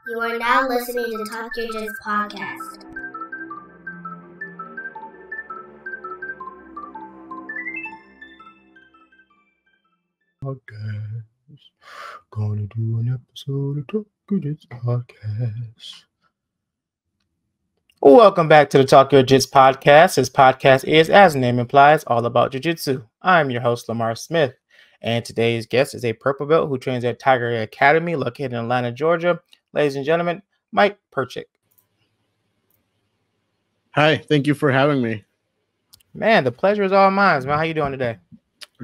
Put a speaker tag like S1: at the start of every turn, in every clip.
S1: You are now listening to Talk Your Jits podcast.
S2: Gonna do an episode of Talk Your Jits podcast. Welcome back to the Talk Your Jits podcast. This podcast is, as the name implies, all about jiu-jitsu. I'm your host, Lamar Smith, and today's guest is a purple belt who trains at Tiger Academy, located in Atlanta, Georgia. Ladies and gentlemen, Mike Perchick.
S3: Hi, thank you for having me.
S2: Man, the pleasure is all mine, man. How you doing today?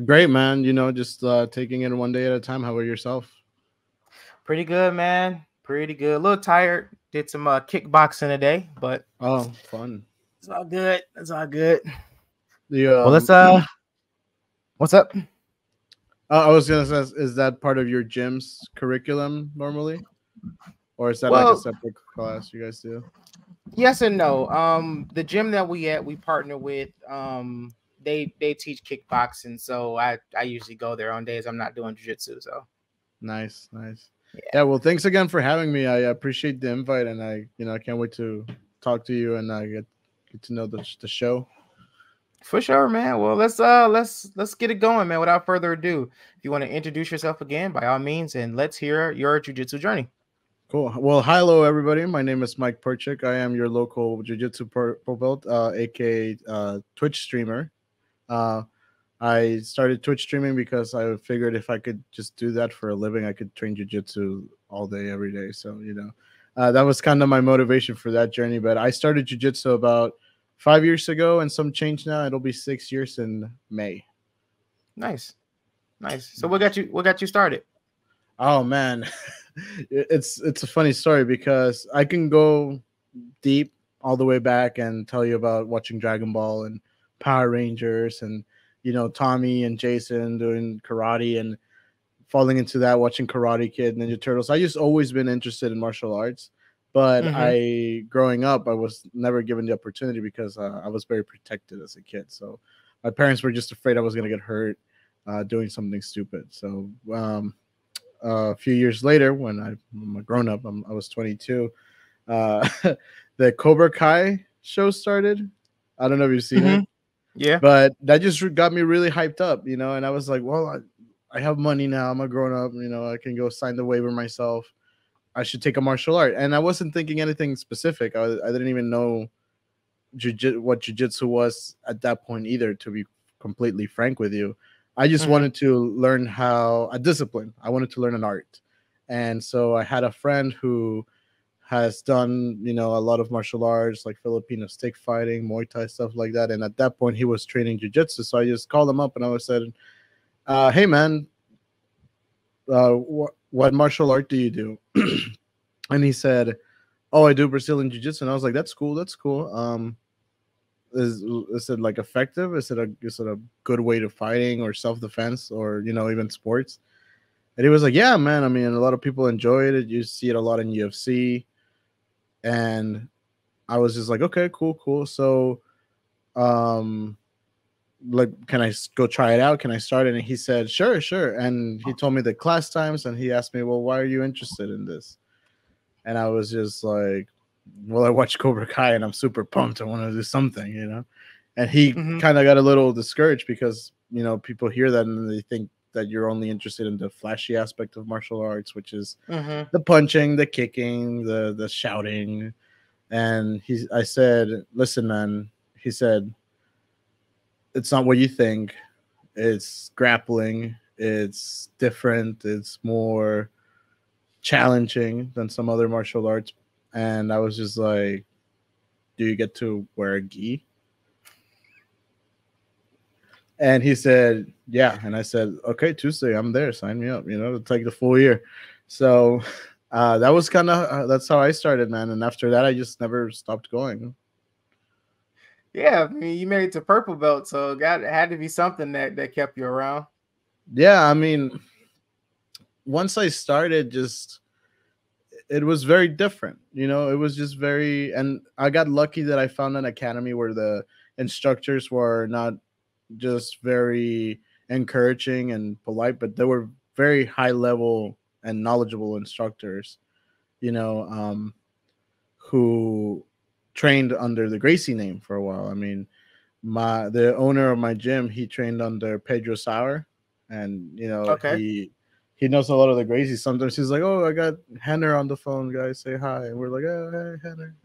S3: Great, man. Just taking it one day at a time. How about yourself?
S2: Pretty good, man. Pretty good. A little tired. Did some kickboxing today, but
S3: fun.
S2: It's all good. It's all good.
S3: Well,
S2: let's what's up?
S3: I was gonna say, is that part of your gym's curriculum normally, or is that like a separate class you guys do?
S2: Yes and no. The gym that we partner with, they teach kickboxing, so I usually go there on days I'm not doing jiu-jitsu. So
S3: nice. Yeah. Well, thanks again for having me. I appreciate the invite, and I can't wait to talk to you and get to know the show.
S2: For sure, man. Well, let's get it going, man. Without further ado, if you want to introduce yourself again, by all means, and let's hear your jiu-jitsu journey.
S3: Cool. Well, hello everybody. My name is Mike Perchick. I am your local jiu-jitsu purple belt, aka Twitch streamer. I started Twitch streaming because I figured if I could just do that for a living, I could train jiu-jitsu all day, every day. So, that was kind of my motivation for that journey. But I started jiu-jitsu about 5 years ago and some change now. It'll be 6 years in May.
S2: Nice. So what got you started?
S3: Oh, man. It's a funny story because I can go deep all the way back and tell you about watching Dragon Ball and Power Rangers and Tommy and Jason doing karate and falling into that, watching Karate Kid, Ninja Turtles. I just always been interested in martial arts, but growing up, I was never given the opportunity because I was very protected as a kid. So my parents were just afraid I was going to get hurt doing something stupid. So a few years later, when I'm a grown up, I was 22. The Cobra Kai show started. I don't know if you've seen it.
S2: Yeah,
S3: but that just got me really hyped up, and I was like, well, I have money now. I'm a grown up, I can go sign the waiver myself. I should take a martial art. And I wasn't thinking anything specific. I didn't even know what jiu-jitsu was at that point either, to be completely frank with you. I just wanted to learn a discipline. I wanted to learn an art. And so I had a friend who has done, a lot of martial arts like Filipino stick fighting, Muay Thai, stuff like that. And at that point, he was training jiu-jitsu. So I just called him up and I said, hey, man, what martial art do you do? And he said, oh, I do Brazilian jiu-jitsu. And I was like, that's cool. Is it like effective? Is it a good way to fighting or self-defense or, even sports? And he was like, yeah, man. I mean, a lot of people enjoy it. You see it a lot in UFC. And I was just like, okay, cool. So, can I go try it out? Can I start it? And he said, sure. And he told me the class times, and he asked me, well, why are you interested in this? And I was just like, well, I watch Cobra Kai and I'm super pumped. I want to do something, And he kind of got a little discouraged because, people hear that and they think that you're only interested in the flashy aspect of martial arts, which is the punching, the kicking, the shouting. And I said, listen, man, he said, it's not what you think. It's grappling. It's different. It's more challenging than some other martial arts. And I was just like, do you get to wear a gi? And he said, yeah. And I said, okay, Tuesday, I'm there. Sign me up, to take the full year. So that was that's how I started, man. And after that, I just never stopped going.
S2: Yeah, I mean, you made it to purple belt, so it had to be something that kept you around.
S3: Yeah, I mean, once I started, it was very different. It was just and I got lucky that I found an academy where the instructors were not just very encouraging and polite, but they were very high level and knowledgeable instructors. you know, who trained under the Gracie name for a while. I mean, the owner of my gym, he trained under Pedro Sauer, and you know
S2: Okay.
S3: he knows a lot of the Gracies. Sometimes he's like, "Oh, I got Henner on the phone, guys, say hi," and we're like, "Oh, hey, Henner,"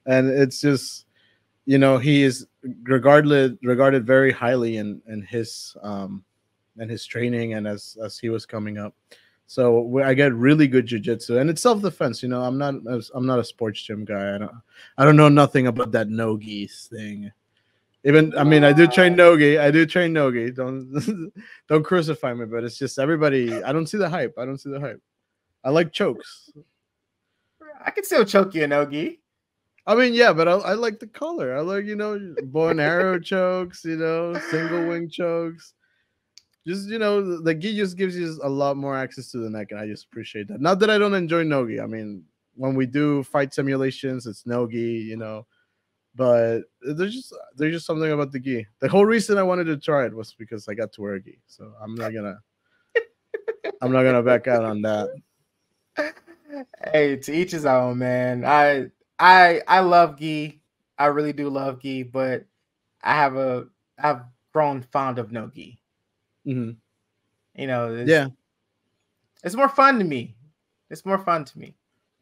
S3: and it's just, you know, he is regarded very highly in his training and as he was coming up. So I get really good jiu-jitsu, and it's self-defense. You know, I'm not a sports gym guy. I don't know nothing about that no gi thing. Even I mean, I do train nogi. Don't don't crucify me, but it's just everybody. I don't see the hype. I like chokes.
S2: I can still choke you in Ogi.
S3: I mean, yeah, but I like the color. I like, you know, bow and arrow chokes. You know, single wing chokes. Just, you know, the gi just gives you a lot more access to the neck, and I just appreciate that. Not that I don't enjoy nogi. I mean, when we do fight simulations, it's nogi. You know. But there's just something about the gi. The whole reason I wanted to try it was because I got to wear a gi. So I'm not gonna back out on that.
S2: Hey, to each his own, man. I love gi. I really do love gi, but I've grown fond of no gi.
S3: Mm-hmm.
S2: You know,
S3: Yeah,
S2: it's more fun to me. It's more fun to me.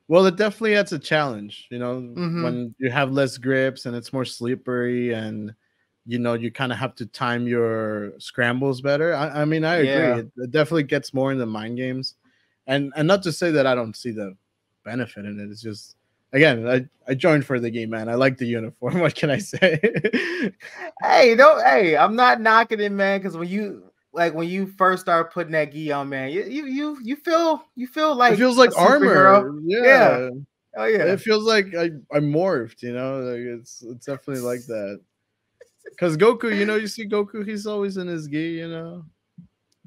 S3: well, it definitely adds a challenge. You know,
S2: Mm-hmm.
S3: when you have less grips and it's more slippery, and you know you kind of have to time your scrambles better. I mean, I agree.
S2: Yeah.
S3: It definitely gets more in the mind games, and not to say that I don't see the benefit in it. It's just, again, I joined for the game, man. I like the uniform. What can I say?
S2: Hey, I'm not knocking it, man, because when you first start putting that gi on, man, you feel
S3: It
S2: like
S3: feels
S2: a
S3: like
S2: superhero.
S3: armor.
S2: Yeah.
S3: Yeah.
S2: Oh yeah.
S3: It feels like I morphed, you know? Like it's definitely like that. Cause Goku, you know, you see Goku, he's always in his gi, you know.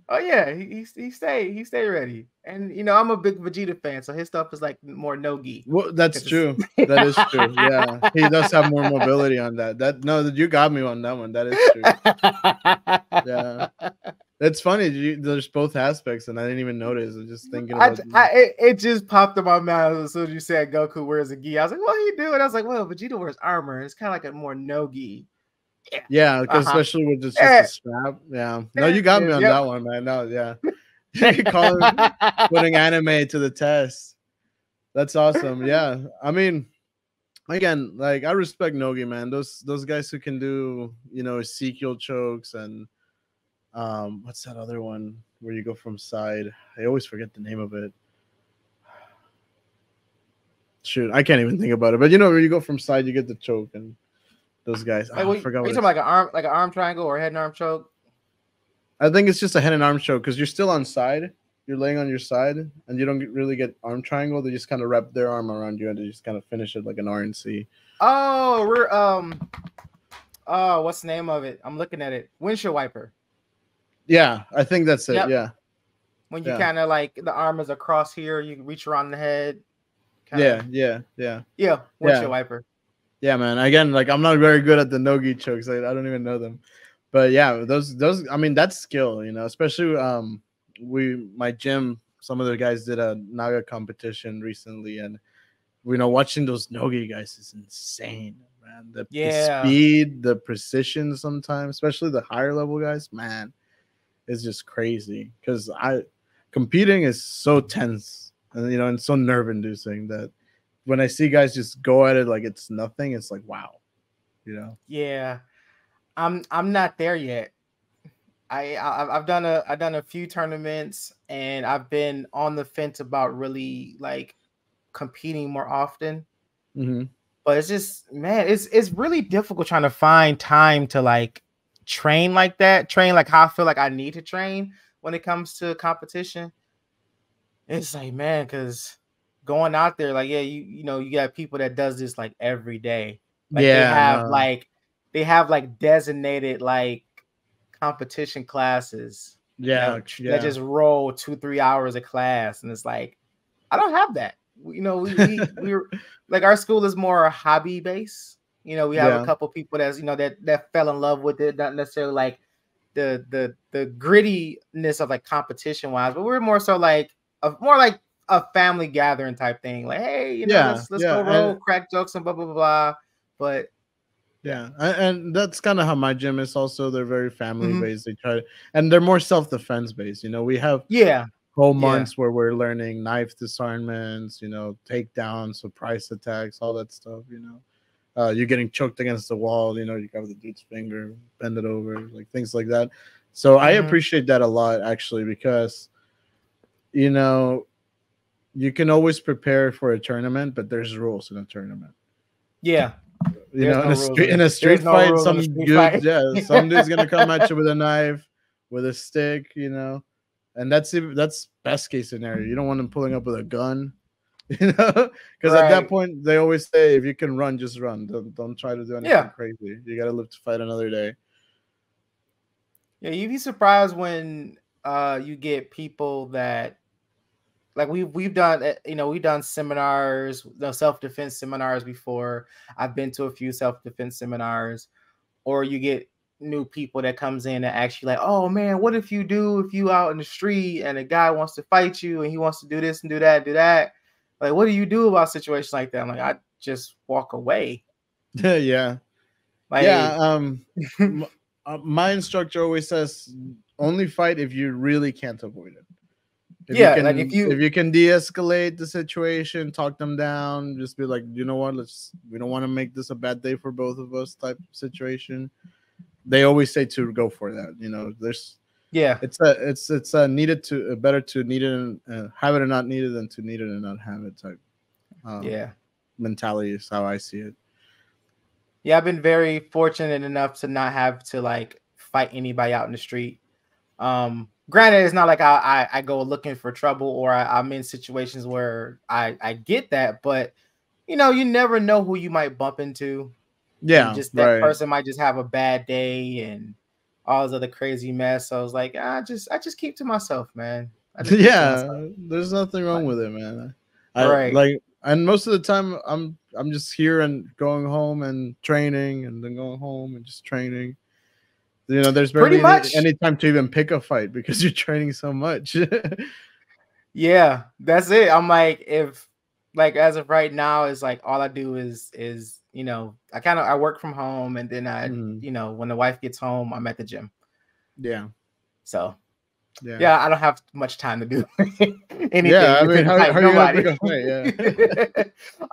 S2: Oh yeah, he stay ready. And you know, I'm a big Vegeta fan, so his stuff is like more no gi.
S3: Well, that's true. That is true. Yeah. He does have more mobility on that. You got me on that one. That is true. Yeah. It's funny. There's both aspects, and I didn't even notice. I was just thinking about
S2: it just popped in my mouth as soon as you said Goku wears a gi. I was like, what are you doing? I was like, well, Vegeta wears armor. It's kind of like a more no gi.
S3: Yeah, because
S2: Uh-huh.
S3: especially with just
S2: Yeah.
S3: the strap. Yeah. No, you got me on that one, man. No, yeah. Putting anime to the test. That's awesome. Yeah. I mean, again, like I respect Nogi, man. Those guys who can do, you know, Ezekiel chokes and what's that other one where you go from side? I always forget the name of it. Shoot, I can't even think about it. But you know, where you go from side, you get the choke, and those guys.
S2: Like,
S3: I forgot
S2: are
S3: what
S2: you talking like an arm triangle or a head and arm choke?
S3: I think it's just a head and arm choke because you're still on side. You're laying on your side, and you don't really get arm triangle. They just kind of wrap their arm around you, and they just kind of finish it like an RNC.
S2: Oh, what's the name of it? I'm looking at it. Windshield wiper.
S3: Yeah, I think that's it.
S2: Yep.
S3: Yeah.
S2: When you kind of like the arm is across here, you reach around the head.
S3: Yeah.
S2: Windshield wiper.
S3: Yeah, man. Again, like I'm not very good at the no-gi chokes. I don't even know them. But yeah, those I mean that's skill, you know, especially my gym, some of the guys did a Naga competition recently, and you know, watching those nogi guys is insane, man. The speed, the precision sometimes, especially the higher level guys, man, it's just crazy. Because competing is so tense and you know, and so nerve inducing that when I see guys just go at it like it's nothing, it's like wow, you know.
S2: Yeah, I'm not there yet. I've done a few tournaments, and I've been on the fence about really like competing more often.
S3: Mm-hmm.
S2: But it's just, man, it's really difficult trying to find time to like train like that, train like how I feel like I need to train when it comes to competition. It's like, man, because going out there, like, yeah, you know, you got people that does this like every day. Like they have like designated like competition classes that just roll 2-3 hours of class, and it's like I don't have that. You know, we're like our school is more hobby based. You know, we have a couple people that's, you know, that fell in love with it, not necessarily like the grittiness of like competition wise, but we're more so like more like a family gathering type thing. Like, hey, you know,
S3: Yeah,
S2: let's go roll, crack jokes and blah blah blah blah. But
S3: yeah, and that's kind of how my gym is. Also, they're very family
S2: Mhm.
S3: based. They try and they're more self defense based. You know, we have
S2: yeah,
S3: whole
S2: Yeah.
S3: months where we're learning knife disarmaments, you know, takedowns, surprise attacks, all that stuff. You know, you're getting choked against the wall. You know, you got the dude's finger, bend it over, like things like that. So I
S2: Mhm.
S3: appreciate that a lot, actually, because you know you can always prepare for a tournament, but there's rules in a tournament.
S2: yeah.
S3: You
S2: There's
S3: know,
S2: no rules.
S3: in a street
S2: There's no
S3: fight,
S2: rules on
S3: some
S2: the street
S3: dude,
S2: fight.
S3: yeah, some dude's gonna come at you with a knife, with a stick, you know, and that's best case scenario. You don't want them pulling up with a gun, you know, because at that
S2: Right.
S3: point they always say if you can run, just run. Don't try to do anything
S2: Yeah.
S3: crazy. You gotta live to fight another day.
S2: Yeah, you'd be surprised when you get people that like we've done we've done seminars, self-defense seminars before. I've been to a few self-defense seminars, or you get new people that comes in and actually like, oh man, what if you out in the street and a guy wants to fight you and he wants to do this and do that? Like, what do you do about situations like that? I'm like, I just walk away.
S3: Yeah,
S2: Like,
S3: yeah. My instructor always says only fight if you really can't avoid it.
S2: yeah, like if
S3: If
S2: you
S3: you can de-escalate the situation, talk them down, just be like, you know what, we don't want to make this a bad day for both of us type situation. They always say to go for that. You know,
S2: yeah,
S3: it's a needed to better to need it and have it and not need it than to need it and not have it type
S2: yeah.
S3: mentality is how I see it.
S2: Yeah, I've been very fortunate enough to not have to like fight anybody out in the street. Granted, it's not like I go looking for trouble or I'm in situations where I get that, but you know, you never know who you might bump into, and
S3: Yeah,
S2: just that
S3: right.
S2: person might just have a bad day and all this other crazy mess. So I was like, I just keep to myself, man. I just keep to myself.
S3: Yeah, there's nothing wrong
S2: Like,
S3: with it, man. I
S2: right.
S3: like, and most of the time I'm just here and going home and training and then going home and just training. You know, there's
S2: Pretty
S3: barely
S2: much.
S3: any time to even pick a fight because you're training so much.
S2: Yeah, that's it. I'm like, if like as of right now, is like all I do is I work from home and then
S3: Mhm.
S2: when the wife gets home, I'm at the gym.
S3: Yeah,
S2: So
S3: yeah,
S2: yeah, I don't have much time to do
S3: yeah.
S2: anything
S3: I mean,
S2: within
S3: how
S2: fight
S3: are you gonna
S2: nobody.
S3: pick a fight? Yeah,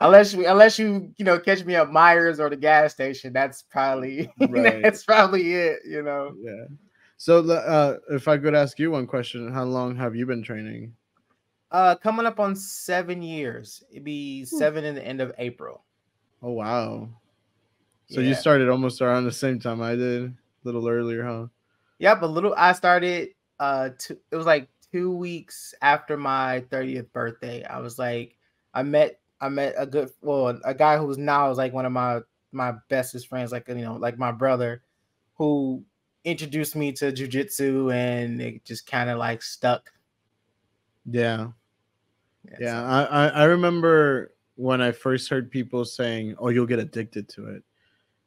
S2: unless you catch me at Myers or the gas station, that's probably
S3: right.
S2: that's probably it.
S3: Yeah. So, if I could ask you one question, how long have you been training?
S2: Coming up on 7 years. It'd be 7 in the end of April.
S3: Oh wow. So you
S2: Yeah.
S3: started almost around the same time I did, a little earlier, huh?
S2: Yeah, but I started it was like 2 weeks after my 30th birthday. I was like, I met a guy who's now is like one of my bestest friends, like like my brother, who introduced me to jujitsu, and it just kind of like stuck.
S3: Yeah.
S2: Yeah,
S3: Yeah,
S2: so
S3: I remember when I first heard people saying, "Oh, you'll get addicted to it,"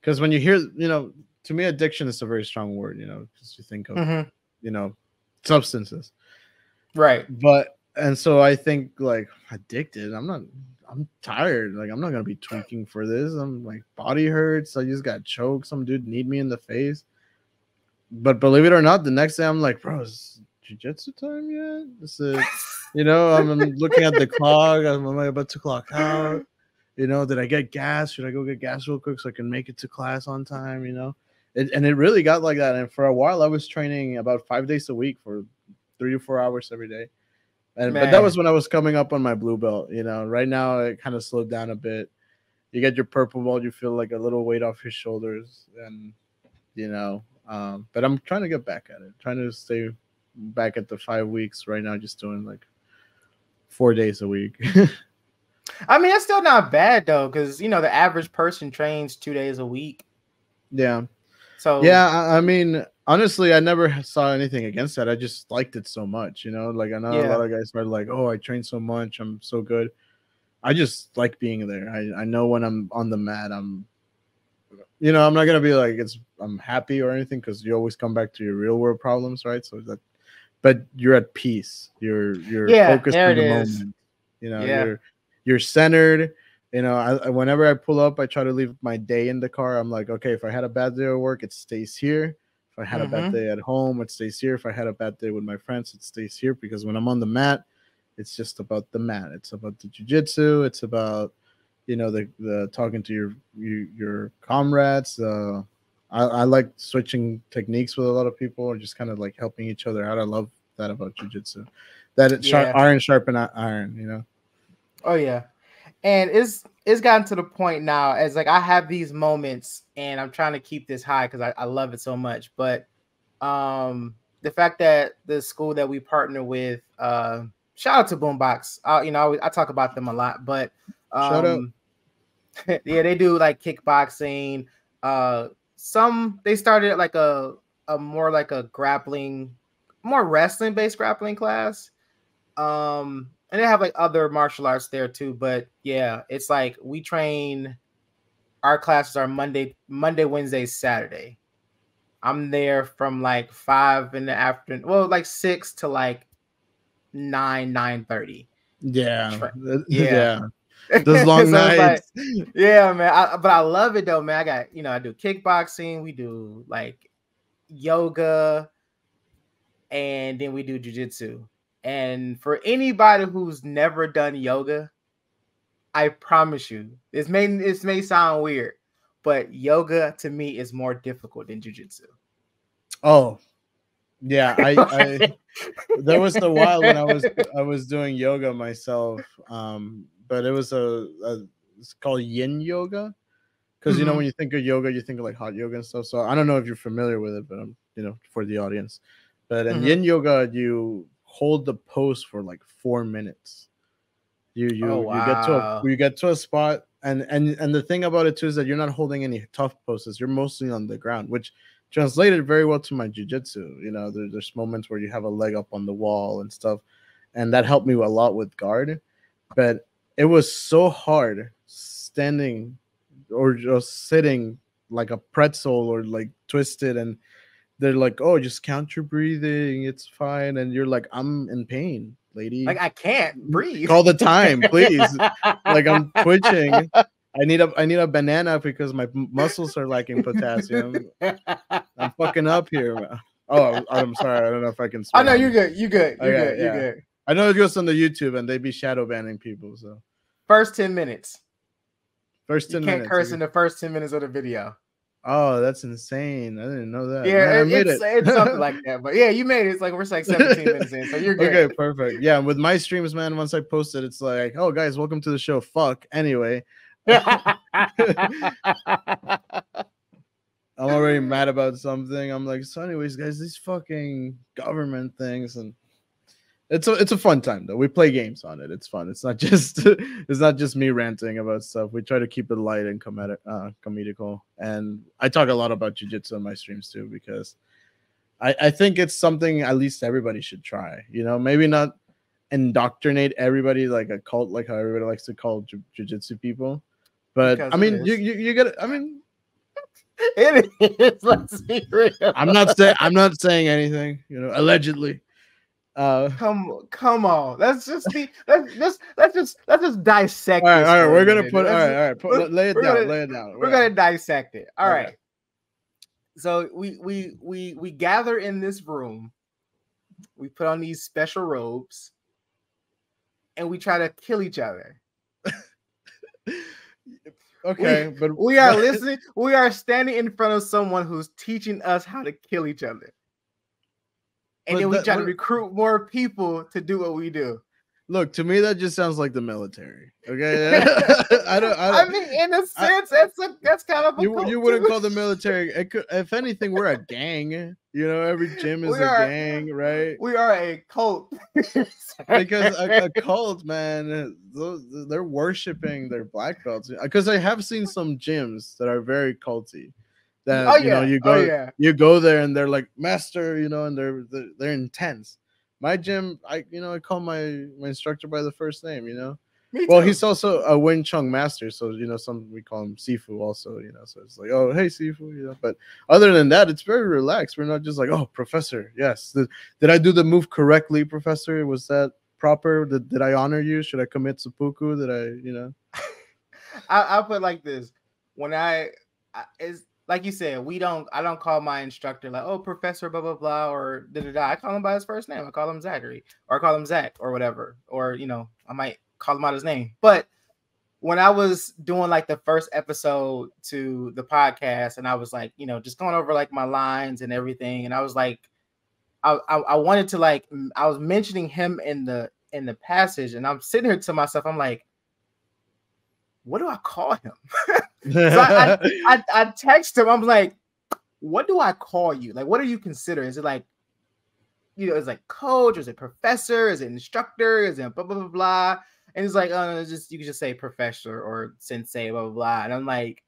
S3: because when you hear, to me, addiction is a very strong word, because you think of,
S2: Mhm.
S3: you know, substances.
S2: Right.
S3: But and so I think like addicted. I'm tired. Like I'm not gonna be tweaking for this. I'm like body hurts. I just got choked. Some dude need me in the face. But believe it or not, the next day I'm like, bro, is jujitsu time yet? Is it, I'm looking at the clock. Am I about to clock out? Did I get gas? Should I go get gas real quick so I can make it to class on time? And it really got like that. And for a while, I was training about 5 days a week for 3 to 4 hours every day. But that was
S2: Man.
S3: when I was coming up on my blue belt. Right now it kind of slowed down a bit. You get your purple belt, you feel like a little weight off your shoulders, and but I'm trying to get back at it. Trying to stay back at the 5 weeks right now, just doing like 4 days a week.
S2: I mean, that's still not bad though, because the average person trains 2 days a week.
S3: Yeah.
S2: So
S3: Yeah, I mean, honestly, I never saw anything against that. I just liked it so much, Like I know a lot
S2: yeah.
S3: of guys are like, "Oh, I train so much, I'm so good." I just like being there. I know when I'm on the mat, I'm not gonna be like I'm happy or anything because you always come back to your real world problems, right? But you're at peace. You're
S2: Yeah,
S3: focused
S2: there
S3: in
S2: it
S3: the
S2: is.
S3: moment. You know,
S2: Yeah.
S3: you're centered. You know, whenever I pull up, I try to leave my day in the car. I'm like, okay, if I had a bad day at work, it stays here. If I had a bad day at home, it stays here. If I had a bad day with my friends, it stays here. Because when I'm on the mat, it's just about the mat. It's about the jiu-jitsu. It's about, you know, the talking to your comrades. I like switching techniques with a lot of people, or just kind of like helping each other out. I love that about jiu-jitsu. That iron sharpen iron, you know.
S2: Oh yeah. And it's gotten to the point now as like I have these moments and I'm trying to keep this high because I love it so much. But the fact that the school that we partner with, shout out to Boombox. You know, I talk about them a lot, but
S3: Shout out.
S2: yeah, they do like kickboxing. Some they started like a more like a grappling, more wrestling based grappling class. And they have like other martial arts there too, but yeah, it's like we train. Our classes are Monday, Wednesday, Saturday. I'm there from like 5 in the afternoon. Well, like 6 to like 9:30.
S3: Yeah.
S2: Yeah.
S3: Those long
S2: So
S3: nights.
S2: Like, yeah, man. But I love it though, man. I got, you know, I do kickboxing, we do like yoga, and then we do jiu-jitsu. And for anybody who's never done yoga, I promise you, this may sound weird, but yoga to me is more difficult than jiu-jitsu.
S3: Oh, yeah. I there was a while when I was doing yoga myself, but it was it's called yin yoga, because you know when you think of yoga, you think of like hot yoga and stuff. So I don't know if you're familiar with it, but you know, for the audience. But in yin yoga, you hold the pose for like 4 minutes. You get to a spot, and the thing about it too is that you're not holding any tough poses. You're mostly on the ground, which translated very well to my jiu-jitsu. You know, there's moments where you have a leg up on the wall and stuff, and that helped me a lot with guard. But it was so hard standing or just sitting like a pretzel or like twisted, and they're like, oh, just count your breathing, it's fine. And you're like, I'm in pain, lady.
S2: Like, I can't breathe.
S3: Call the time, please. Like, I'm twitching. I need a banana because my muscles are lacking potassium. I'm fucking up here. Oh, I'm sorry. I don't know if I can swear.
S2: Oh no, you're good. You're good. You're good. You're good.
S3: I know it goes on the YouTube and they be shadow banning people. So
S2: first 10 minutes.
S3: First 10 minutes.
S2: You can't curse in the first 10 minutes of the video.
S3: Oh, that's insane. I didn't know that.
S2: Yeah, man, it's something like that. But yeah, you made it. It's like we're like 17 minutes in, so you're good.
S3: Okay, perfect. Yeah, with my streams, man, once I post it, it's like, oh, guys, welcome to the show. Fuck. Anyway. I'm already mad about something. I'm like, so anyways, guys, these fucking government things, and it's a fun time though. We play games on it. It's fun. It's not just me ranting about stuff. We try to keep it light and comedical. And I talk a lot about jiu-jitsu on my streams too, because I think it's something at least everybody should try. You know, maybe not indoctrinate everybody like a cult, like how everybody likes to call jiu-jitsu people. But because I mean, you get it. I mean,
S2: it is. Let's be real.
S3: I'm not saying anything. You know, allegedly.
S2: Come on. Let's just dissect.
S3: All right. We're gonna put. All right. Lay it down.
S2: We're gonna dissect it. All right. So we gather in this room. We put on these special robes, and we try to kill each other.
S3: Okay, but
S2: we are listening. We are standing in front of someone who's teaching us how to kill each other. And then we try to recruit more people to do what we do.
S3: Look, to me, that just sounds like the military. Okay,
S2: I mean, in a sense, that's kind of a cult.
S3: You wouldn't call the military. If anything, we're a gang. You know, every gym is a gang, right?
S2: We are a cult.
S3: Because a cult, man, they're worshiping their black belts. Because I have seen some gyms that are very culty. That you go there and they're like master, you know, and they're intense. My gym, I call my instructor by the first name, you know. Well, he's also a Wing Chun master, so you know, we call him Sifu also, you know. So it's like, oh, hey Sifu, you know. But other than that, it's very relaxed. We're not just like, oh, professor, yes. Did I do the move correctly, professor? Was that proper? Did I honor you? Should I commit seppuku? Did I,
S2: I put like this. When it's like you said, I don't call my instructor like, oh, professor, blah, blah, blah, or da, da, da. I call him by his first name. I call him Zachary, or I call him Zach, or whatever. Or, I might call him out his name. But when I was doing like the first episode to the podcast, and I was like, just going over like my lines and everything, and I was like, I wanted to like, I was mentioning him in the passage, and I'm sitting here to myself, I'm like, what do I call him? So I text him, I'm like, what do I call you? Like, what do you consider? Is it like, is it like coach, or is it professor, is it instructor, is it blah blah blah blah? And he's like, oh, no, you can just say professor or sensei, blah blah blah. And I'm like,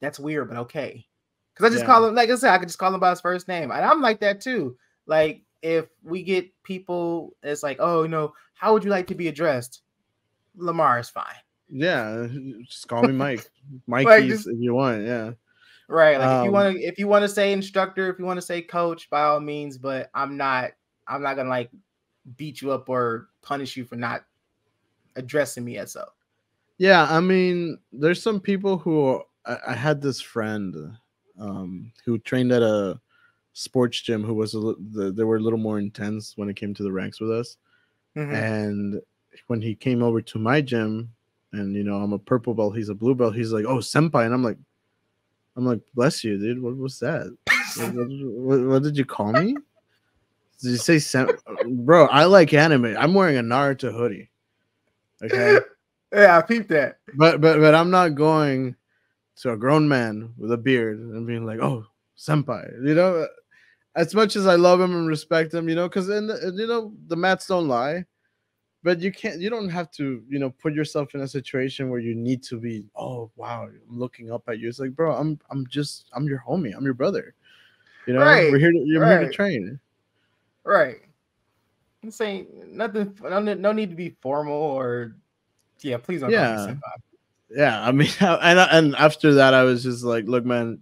S2: that's weird, but okay. Because I just call him, like I said, I could just call him by his first name. And I'm like that too. Like, if we get people, it's like, oh, how would you like to be addressed? Lamar is fine.
S3: Yeah, just call me Mike. Mikey, if you want. Yeah.
S2: Right. Like, if you want to say instructor, if you want to say coach, by all means. But I'm not gonna like beat you up or punish you for not addressing me as so.
S3: Yeah, I mean, there's some people who I had this friend who trained at a sports gym who was they were a little more intense when it came to the ranks with us. Mm-hmm. And when he came over to my gym, and I'm a purple belt, he's a blue belt, he's like, oh, senpai. And I'm like, bless you, dude. What was that? what did you call me? Did you say bro? I like anime. I'm wearing a Naruto hoodie. Okay.
S2: Yeah, I peeped that.
S3: But I'm not going to a grown man with a beard and being like, oh, senpai. As much as I love him and respect him, because the mats don't lie. But you don't have to, put yourself in a situation where you need to be, oh, wow, I'm looking up at you. It's like, bro, I'm your homie. I'm your brother.
S2: Right.
S3: We're here to train.
S2: Right. I'm saying nothing, no need to be formal or, please don't call me senpai.
S3: Yeah, I mean, and after that, I was just like, look, man,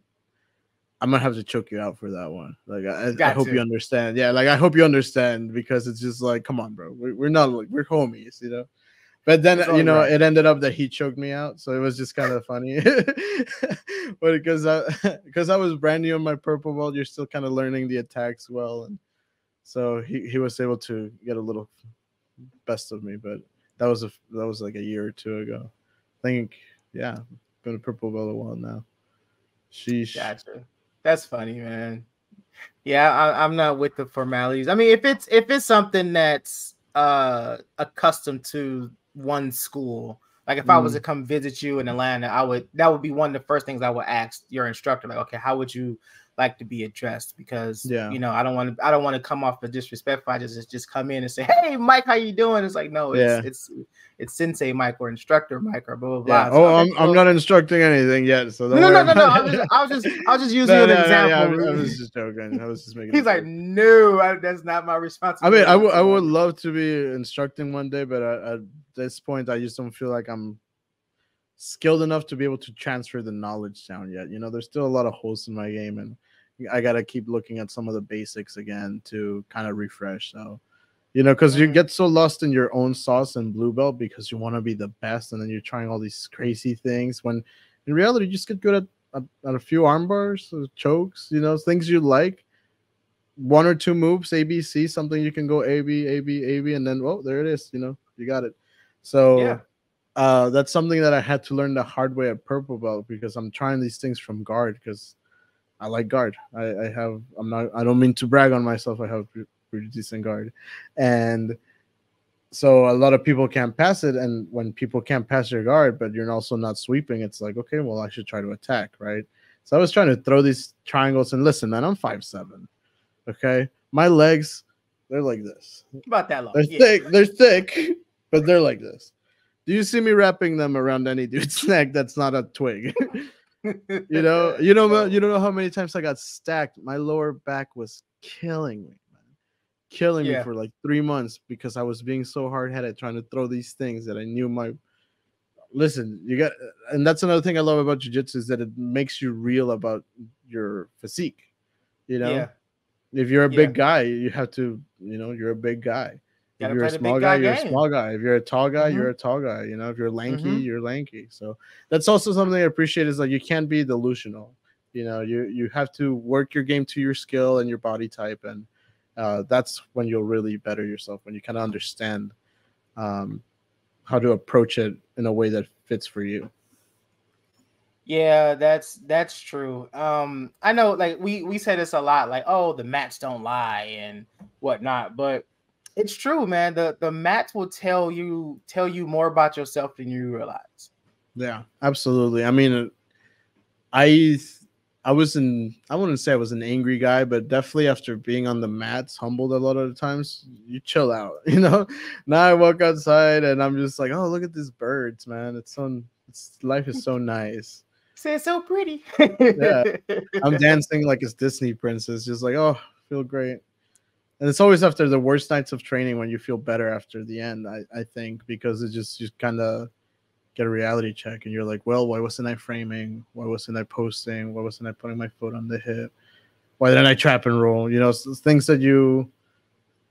S3: I'm gonna have to choke you out for that one. Like, I hope you understand. Yeah, like I hope you understand, because it's just like, come on, bro. We're not like, we're homies, But then it ended up that he choked me out, so it was just kind of funny. But because I was brand new on my purple belt, you're still kind of learning the attacks well, and so he was able to get a little best of me. But that was like a year or two ago. I think, yeah, been a purple belt a while now. Sheesh.
S2: Gotcha. That's funny, man. Yeah, I'm not with the formalities. I mean, if it's something that's accustomed to one school, like if I was to come visit you in Atlanta, that would be one of the first things I would ask your instructor, like, okay, how would you like to be addressed? Because I don't want to come off of disrespectful. I just come in and say, hey, Mike, how you doing? It's like, no, it's Sensei Mike or Instructor Mike or blah blah blah.
S3: Yeah. So, I'm not instructing anything yet, so
S2: no. I was just using an example.
S3: I was just joking. I was just making.
S2: He's like, no, that's not my responsibility.
S3: I mean, I would love to be instructing one day, but at this point, I just don't feel like I'm skilled enough to be able to transfer the knowledge down yet. There's still a lot of holes in my game, and I gotta keep looking at some of the basics again to kind of refresh. So, because you get so lost in your own sauce and blue belt because you want to be the best, and then you're trying all these crazy things when in reality you just get good at a few arm bars, chokes, things you like. One or two moves, ABC, something you can go AB, and then there it is. You got it. So that's something that I had to learn the hard way at purple belt, because I'm trying these things from guard because I like guard. I don't mean to brag on myself. I have pretty decent guard, and so a lot of people can't pass it. And when people can't pass your guard, but you're also not sweeping, it's like, okay, well, I should try to attack, right? So I was trying to throw these triangles, and listen, man, I'm 5'7". Okay, my legs, they're like this.
S2: About that long.
S3: They're thick, but they're like this. Do you see me wrapping them around any dude's neck that's not a twig? You don't know how many times I got stacked. My lower back was killing me, me for like 3 months because I was being so hard-headed trying to throw these things that I knew and that's another thing I love about jiu-jitsu, is that it makes you real about your physique. If you're a big guy, you have to, you're a big guy. If
S2: Gotta
S3: you're a
S2: play the
S3: small
S2: big
S3: guy,
S2: guy
S3: you're a
S2: game.
S3: small guy. If you're a tall guy,
S2: Mhm.
S3: you're a tall guy. You know, if you're lanky,
S2: Mhm.
S3: you're lanky. So that's also something I appreciate is like you can't be delusional. You know, you have to work your game to your skill and your body type, and that's when you'll really better yourself, when you kind of understand um, how to approach it in a way that fits for you.
S2: Yeah, that's true. I know, like we say this a lot, like, oh, the mats don't lie and whatnot, but it's true, man. The mats will tell you more about yourself than you realize.
S3: Yeah, absolutely. I mean, I I wouldn't say I was an angry guy, but definitely after being on the mats, humbled a lot of the times, you chill out, you know. Now I walk outside and I'm just like, oh, look at these birds, man. Life is so nice.
S2: Say it's so pretty.
S3: Yeah, I'm dancing like it's Disney princess, just like, oh, feel great. And it's always after the worst nights of training when you feel better after the end, I think, because it just you kind of get a reality check and you're like, well, why wasn't I framing? Why wasn't I posting? Why wasn't I putting my foot on the hip? Why didn't I trap and roll? You know, things that you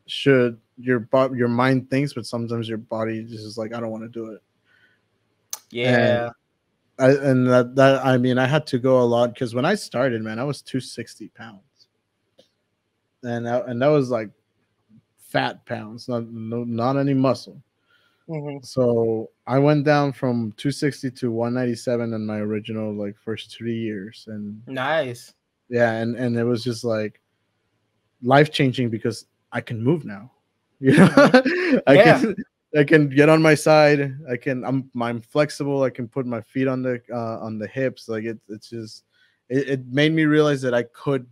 S3: should your mind thinks, but sometimes your body just is like, I don't want to do it.
S2: Yeah.
S3: And that I mean, I had to go a lot because when I started, man, I was 260 pounds, and that was like fat pounds, not any muscle.
S2: Mhm.
S3: So I went down from 260 to 197 in my original like first 3 years, and
S2: Nice.
S3: yeah, and it was just like life changing because I can move now. You know,
S2: Yeah.
S3: I can get on my side. I'm flexible. I can put my feet on the hips. Like it's just it made me realize that I could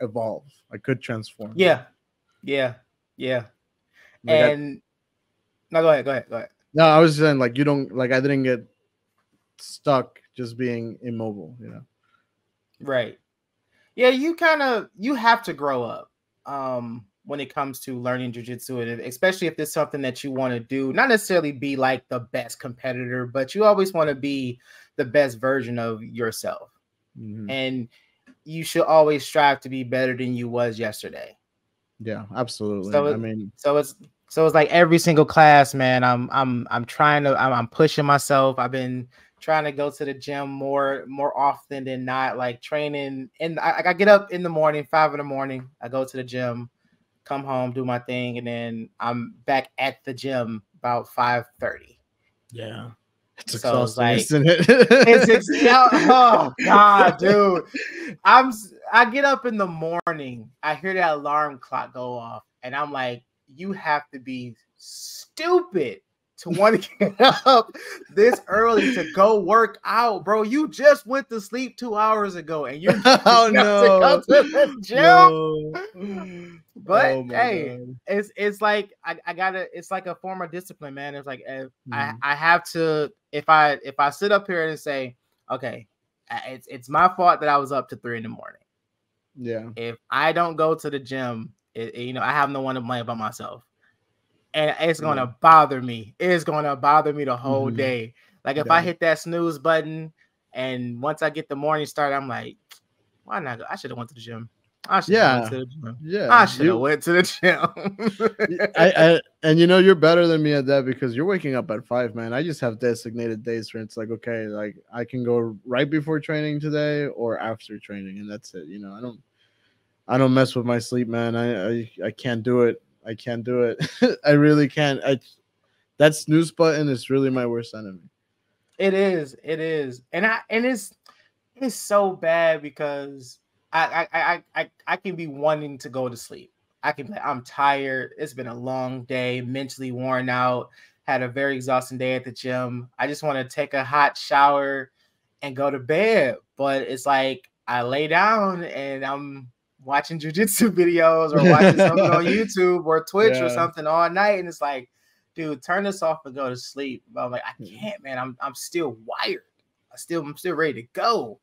S3: evolve. I could transform.
S2: Yeah. Yeah. Yeah.
S3: Like
S2: And no, go ahead. Go ahead. Go ahead.
S3: no, I was saying like you don't like I didn't get stuck just being immobile. You know.
S2: Right. Yeah, you have to grow up when it comes to learning jujitsu, and especially if it's something that you want to do, not necessarily be like the best competitor, but you always want to be the best version of yourself.
S3: Mm-hmm.
S2: And you should always strive to be better than you was yesterday.
S3: Yeah, absolutely.
S2: So
S3: I mean,
S2: it's like every single class, man. I'm trying to I'm pushing myself. I've been trying to go to the gym more often than not, like training. And I get up in the morning, 5 in the morning. I go to the gym, come home, do my thing, and then I'm back at the gym about 5:30.
S3: yeah, it's
S2: So it's
S3: exhausting,
S2: like
S3: isn't it?
S2: oh god, dude. I get up in the morning, I hear that alarm clock go off, and I'm like, you have to be stupid to want to get up this early to go work out, bro. You just went to sleep 2 hours ago and you
S3: Oh
S2: to go
S3: no,
S2: to the gym.
S3: no.
S2: But
S3: Oh my
S2: hey,
S3: god.
S2: it's like I gotta, it's like a form of discipline, man. It's like I
S3: Mm.
S2: have to, if I sit up here and say, okay, it's my fault that I was up to 3 in the morning.
S3: Yeah.
S2: If I don't go to the gym, I have no one to blame but myself. And it's
S3: Yeah.
S2: gonna bother me. It's gonna bother me the whole
S3: Mhm.
S2: day. Like if I
S3: Yeah.
S2: hit that snooze button, and once I get the morning started, I'm like, why not go? I should have went to the gym. I should have went
S3: Yeah.
S2: to the gym. I
S3: Yeah.
S2: should have went to the gym.
S3: I and you know you're better than me at that because you're waking up at 5, man. I just have designated days where it's like, okay, like I can go right before training today or after training, and that's it. You know, I don't mess with my sleep, man. I can't do it. I can't do it. I really can't. That snooze button is really my worst enemy.
S2: It is, and it's so bad because I can be wanting to go to sleep. I can be like, I'm tired. It's been a long day, mentally worn out. Had a very exhausting day at the gym. I just want to take a hot shower and go to bed. But it's like I lay down and I'm watching jujitsu videos or watching something on YouTube or Twitch or
S3: Yeah.
S2: something all night, and it's like, dude, turn this off and go to sleep. But I'm like, I can't, man. I'm still wired. I'm still ready to go.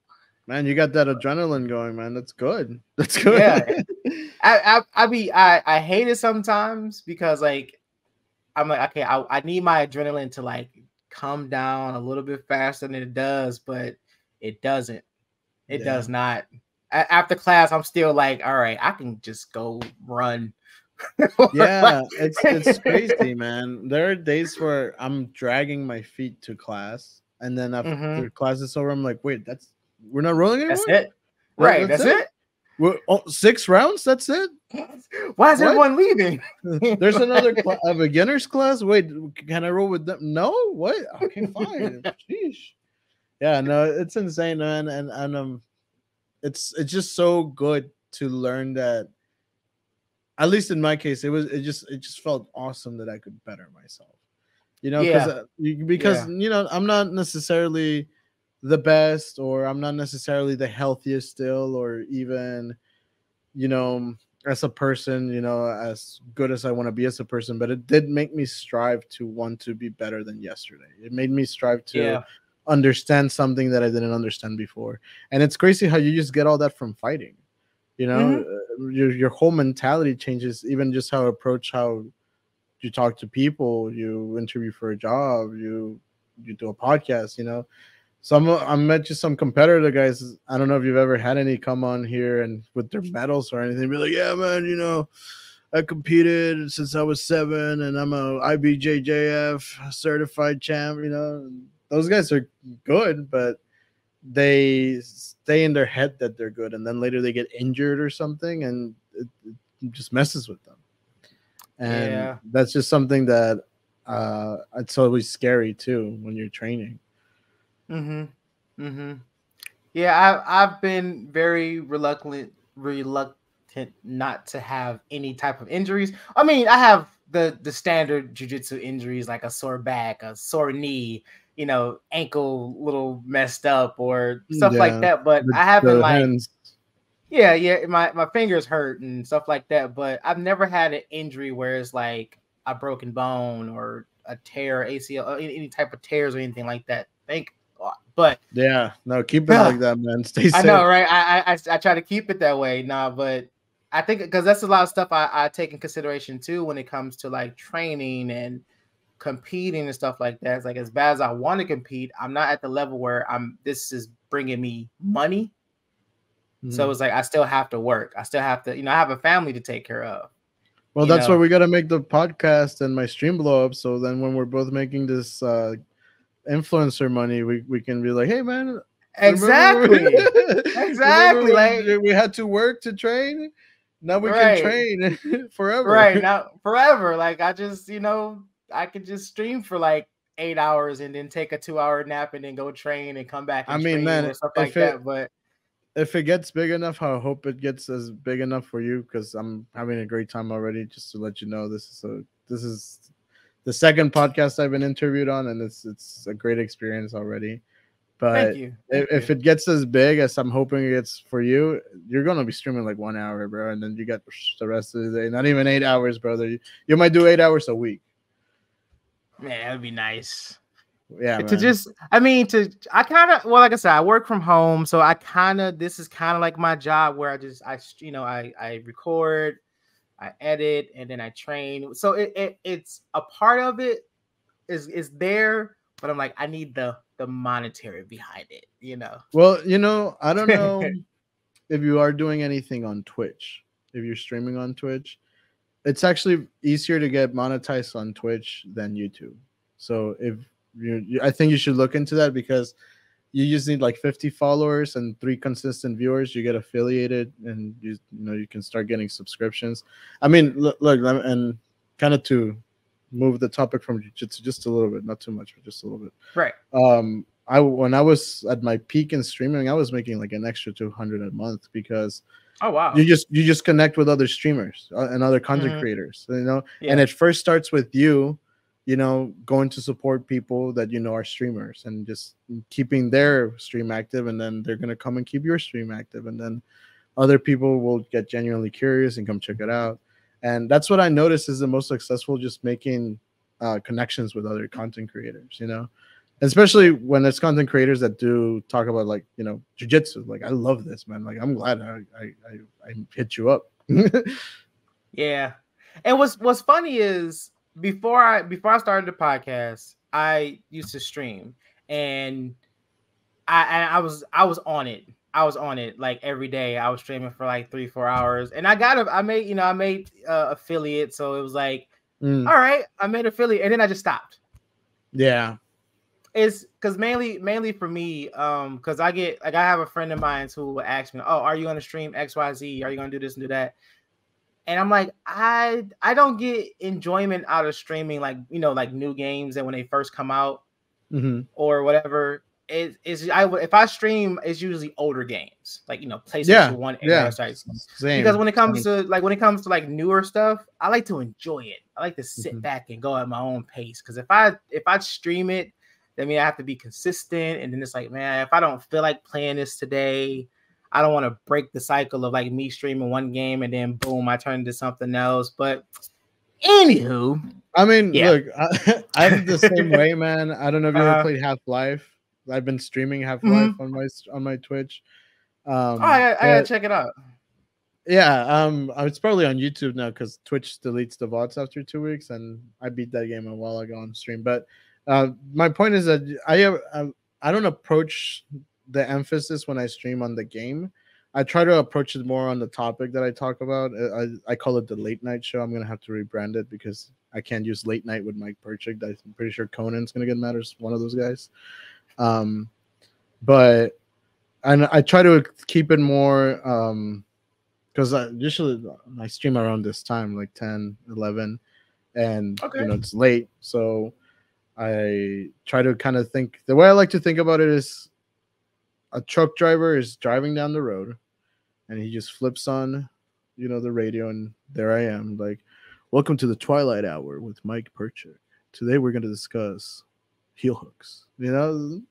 S3: Man, you got that adrenaline going, man. That's good. That's good.
S2: Yeah. I hate it sometimes because like I'm like, okay, I need my adrenaline to like come down a little bit faster than it does, but it doesn't. It does not. After class, I'm still like, all right, I can just go run
S3: Yeah, it's crazy, man. There are days where I'm dragging my feet to class, and then after class is over, I'm like, wait, we're not rolling
S2: That's
S3: anymore?
S2: it. Right.
S3: That's
S2: That's
S3: it?
S2: it.
S3: We're 6 rounds, that's it?
S2: Why is
S3: What?
S2: everyone leaving?
S3: There's another a beginner's class. Wait, can I roll with them? No, what? Okay, fine. Sheesh. Yeah, no, it's insane, man, and it's just so good to learn that. At least in my case, it just felt awesome that I could better myself. Because
S2: Yeah.
S3: because
S2: Yeah.
S3: I'm not necessarily the best, or I'm not necessarily the healthiest still, or even you know as a person, as good as I want to be as a person, but it did make me strive to want to be better than yesterday. It made me strive to
S2: Yeah.
S3: understand something that I didn't understand before. And it's crazy how you just get all that from fighting. Your whole mentality changes, even just how approach how you talk to people, you interview for a job, you do a podcast. I met just some competitor guys. I don't know if you've ever had any come on here and with their medals or anything, be like, yeah, man, I competed since I was 7, and I'm a IBJJF certified champ. Those guys are good, but they stay in their head that they're good, and then later they get injured or something, and it just messes with them. And
S2: Yeah.
S3: that's just something that it's always scary too when you're training.
S2: Yeah, I've been very reluctant not to have any type of injuries. I mean, I have the standard jujitsu injuries like a sore back, a sore knee, ankle little messed up or stuff like
S3: Yeah,
S2: that. But
S3: the,
S2: I haven't
S3: the
S2: like,
S3: hands.
S2: yeah, my fingers hurt and stuff like that. But I've never had an injury where it's like a broken bone or a tear, ACL, or any type of tears or anything like that. Thank God. But
S3: Yeah, no, keep it like that, man. Stay
S2: I
S3: safe.
S2: know, right? I try to keep it that way. Nah, but I think because that's a lot of stuff I take in consideration too when it comes to like training and competing and stuff like that. It's like as bad as I want to compete, I'm not at the level where this is bringing me money. So it's like I still have to work. I still have to, I have a family to take care of.
S3: Well, that's why we got to make the podcast and my stream blow up. So then when we're both making this influencer money, we can be like, hey, man.
S2: Exactly.
S3: Remember
S2: Like
S3: when we had to work to train? Now we can train forever.
S2: Right. Now forever. Like I just, I could just stream for like 8 hours and then take a 2-hour nap and then go train and come back and stream
S3: man,
S2: or stuff like that. But
S3: if it gets big enough, I hope it gets as big enough for you, because I'm having a great time already. Just to let you know, this is the second podcast I've been interviewed on, and it's a great experience already. But
S2: thank you.
S3: If it gets as big as I'm hoping it gets for you, you're gonna be streaming like 1 hour, bro, and then you got the rest of the day. Not even 8 hours, brother. You might do 8 hours a week.
S2: Man, that'd be nice.
S3: Yeah,
S2: to just, I kind of, well, like I said, I work from home, so this is kind of like my job where I record, I edit, and then I train. So it's a part of it is there, but I'm like, I need the monetary behind it,
S3: Well, I don't know if you are doing anything on Twitch. If you're streaming on Twitch, it's actually easier to get monetized on Twitch than YouTube. So if I think you should look into that, because you just need like 50 followers and 3 consistent viewers. You get affiliated, and you can start getting subscriptions. I mean, look, and kind of to move the topic from jiu-jitsu just a little bit, not too much, but just a little bit.
S2: Right.
S3: When I was at my peak in streaming, I was making like an extra 200 a month, because
S2: oh wow,
S3: you just connect with other streamers and other content creators,
S2: Yeah.
S3: And it first starts with you going to support people that are streamers, and just keeping their stream active, and then they're gonna come and keep your stream active, and then other people will get genuinely curious and come check it out. And that's what I noticed is the most successful, just making connections with other content creators, especially when it's content creators that do talk about like jiu-jitsu. Like, I love this, man. Like, I'm glad I hit you up.
S2: Yeah. And what's funny is before I started the podcast, I used to stream, and I was on it. I was on it like every day. I was streaming for like 3-4 hours, and I made affiliate, so it was like, all right, I made affiliate, and then I just stopped.
S3: Yeah,
S2: it's because mainly for me, because I have a friend of mine who will ask me, oh, are you gonna stream XYZ? Are you gonna do this and do that? And I'm like, I don't get enjoyment out of streaming like new games and when they first come out or whatever. If I stream, it's usually older games like PlayStation 1 era sites. Because when it comes to like newer stuff, I like to enjoy it. I like to sit back and go at my own pace. Because if I stream it, that means I have to be consistent. And then it's like, man, if I don't feel like playing this today, I don't want to break the cycle of like me streaming one game and then boom, I turn into something else. But anywho,
S3: I mean, look, I'm the same way, man. I don't know if you ever played Half-Life. I've been streaming Half-Life on my Twitch.
S2: I gotta check it out.
S3: Yeah, it's probably on YouTube now because Twitch deletes the VODs after 2 weeks, and I beat that game a while ago on stream. But my point is that I don't approach the emphasis when I stream on the game. I try to approach it more on the topic that I talk about. I call it the late night show. I'm gonna have to rebrand it because I can't use late night with Mike Perchick. I'm pretty sure Conan's gonna get mad or one of those guys. But I try to keep it more because usually I stream around this time, like 10, 11, and it's late. So I try to kind of think the way I like to think about it is a truck driver is driving down the road and he just flips on, the radio, and there I am, like, welcome to the Twilight Hour with Mike Perchick. Today we're going to discuss heel hooks. The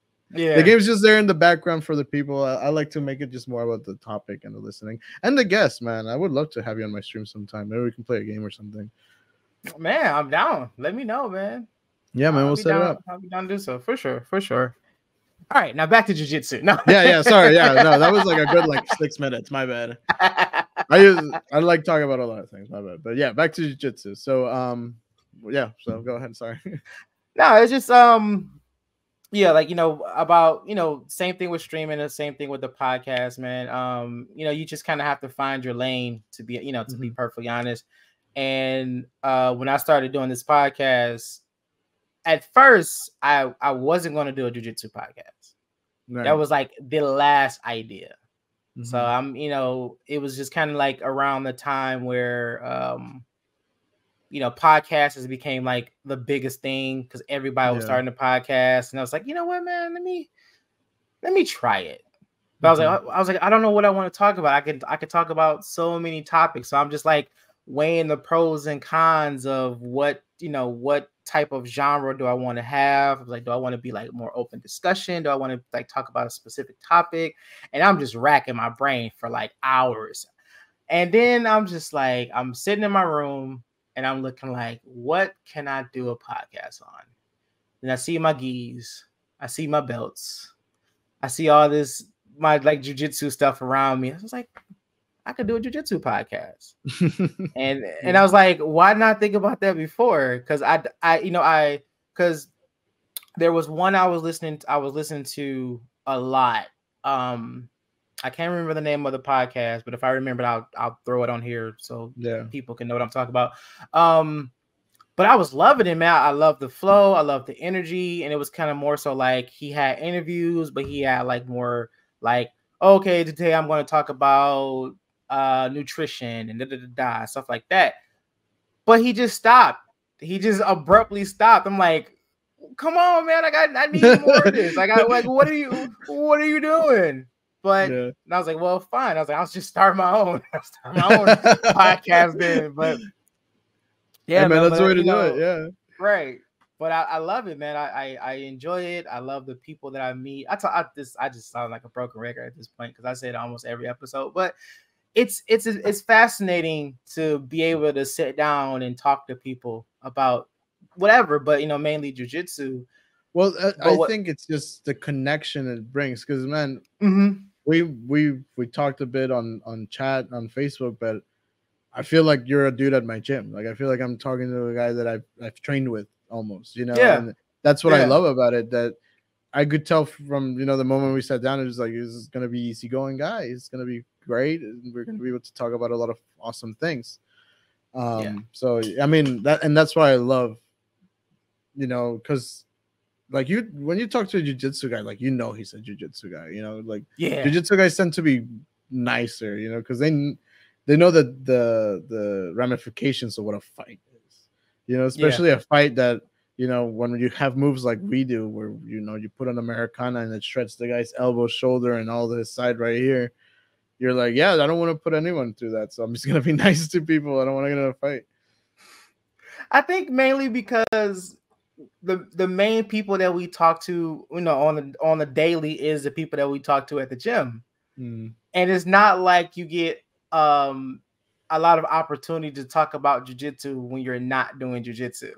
S3: game's just there in the background for the people. I like to make it just more about the topic and the listening and the guests, man. I would love to have you on my stream sometime. Maybe we can play a game or something.
S2: Man, I'm down. Let me know, man.
S3: Yeah, man, we'll set it up.
S2: I'll be down to do so for sure. All right, now back to jiu-jitsu. No.
S3: Yeah, sorry. Yeah, no, that was like a good 6 minutes. My bad. I like talking about a lot of things. My bad. But yeah, back to jiu-jitsu. So so go ahead. Sorry.
S2: No, it's just about same thing with streaming, the same thing with the podcast, man. You just kind of have to find your lane to be, to be perfectly honest. And when I started doing this podcast, at first I wasn't going to do a jiu-jitsu podcast. Right. That was like the last idea. So it was just kind of like around the time where podcasts became like the biggest thing because everybody was starting a podcast, and I was like, you know what, man, let me try it. But I was like, I don't know what I want to talk about. I could talk about so many topics, so I'm just like weighing the pros and cons of what type of genre do I want to have? Like, do I want to be like more open discussion? Do I want to like talk about a specific topic? And I'm just racking my brain for like hours. And then I'm just like, I'm sitting in my room and I'm looking like, what can I do a podcast on? And I see my gis, I see my belts, I see all this, my like jujitsu stuff around me. I was like, I could do a jiu-jitsu podcast. and I was like, why not think about that before? Because because there was one I was listening to a lot. I can't remember the name of the podcast, but if I remember it, I'll throw it on here so people can know what I'm talking about. But I was loving it, man. I love the flow, I love the energy, and it was kind of more so like he had interviews, but he had like more like, okay, today I'm going to talk about nutrition and stuff like that. But he just stopped. He just abruptly stopped. I'm like, come on, man, I need more of this. Like, what are you doing? But I was like, well, fine. I was like, I'll just start my own podcast then. But yeah,
S3: man, that's the way to do it. Yeah,
S2: right. But I love it, man. I enjoy it. I love the people that I meet. I just sound like a broken record at this point because I say it almost every episode. But it's fascinating to be able to sit down and talk to people about whatever, but mainly jiu-jitsu.
S3: Well, I think it's just the connection it brings because, man, we talked a bit on chat on Facebook, but I feel like you're a dude at my gym. Like I feel like I'm talking to a guy that I've trained with almost, and that's what I love about it, that I could tell from the moment we sat down, it was like this is gonna be easygoing guy. It's gonna be great, and we're gonna be able to talk about a lot of awesome things. So I mean that's why I love, because like when you talk to a jiu-jitsu guy, like he's a jiu-jitsu guy. Like jiu-jitsu guys tend to be nicer, because they know that the ramifications of what a fight is. Especially a fight that when you have moves like we do, where you put an Americana and it shreds the guy's elbow, shoulder, and all this side right here. You're like, yeah, I don't want to put anyone through that, so I'm just gonna be nice to people. I don't want to get in a fight.
S2: I think mainly because the main people that we talk to, on the daily is the people that we talk to at the gym, and it's not like you get a lot of opportunity to talk about jiu-jitsu when you're not doing jiu-jitsu.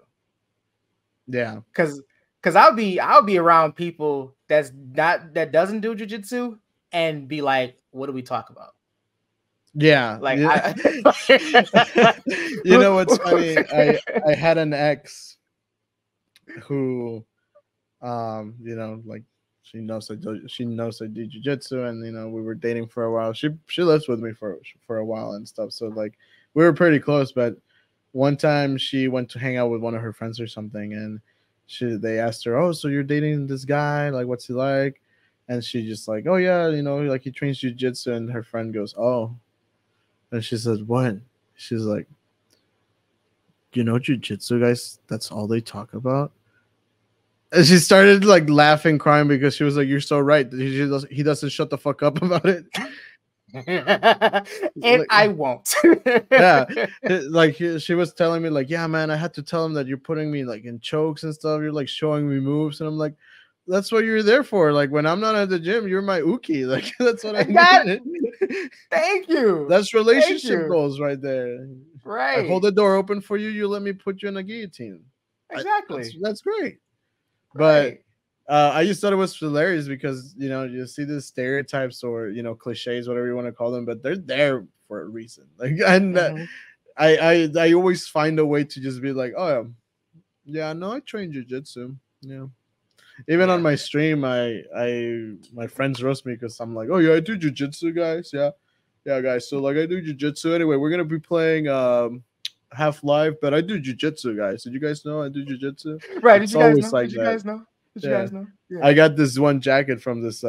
S3: Yeah,
S2: because I'll be around people that doesn't do jiu-jitsu and be like, what do we talk about?
S3: Yeah,
S2: like
S3: you know what's funny? I had an ex who, like she knows I do jiu-jitsu, and we were dating for a while. She lives with me for a while and stuff. So like we were pretty close, but one time she went to hang out with one of her friends or something, and they asked her, "Oh, so you're dating this guy? Like, what's he like?" And she just like, "Oh yeah, like he trains jiu-jitsu." And her friend goes, "Oh," and she says, "What?" She's like, jiu-jitsu guys, that's all they talk about. And she started like laughing, crying, because she was like, "You're so right. He doesn't shut the fuck up about it."
S2: And I won't.
S3: Yeah, like she was telling me like, "Yeah, man, I had to tell him that you're putting me like in chokes and stuff. You're like showing me moves," and I'm like, "That's what you're there for. Like when I'm not at the gym, you're my uki. Like that's what I need."
S2: Thank you.
S3: That's relationship goals right there.
S2: Right.
S3: I hold the door open for you. You let me put you in a guillotine.
S2: Exactly.
S3: That's great.
S2: Right.
S3: But I just thought it was hilarious because you see the stereotypes or cliches, whatever you want to call them, but they're there for a reason. Like, and I always find a way to just be like, "Oh yeah, no, I train jiu-jitsu." Even on my stream, my friends roast me because I'm like, "Oh yeah, I do jiu-jitsu, guys. Yeah, guys. So like I do jiu-jitsu. Anyway, we're gonna be playing Half-Life, but I do jiu-jitsu, guys. Did you guys know I do jiu-jitsu?"
S2: Right?
S3: It's
S2: Did you guys know?
S3: like
S2: Did you guys know? Did you guys know? Yeah.
S3: I got this one jacket from this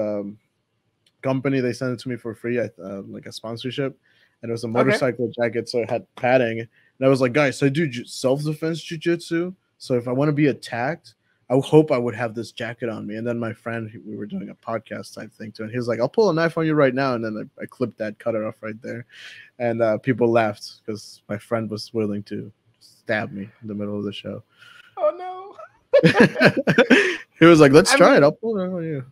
S3: company. They sent it to me for free, like a sponsorship, and it was a motorcycle jacket, so it had padding. And I was like, "Guys, I do self-defense jiu-jitsu, so if I want to be attacked, I hope I would have this jacket on me." And then my friend, we were doing a podcast type thing too, and he was like, "I'll pull a knife on you right now." And then I clipped that, cut it off right there, and people laughed because my friend was willing to stab me in the middle of the show.
S2: Oh no!
S3: He was like, "Let's try it. I'll pull it on you."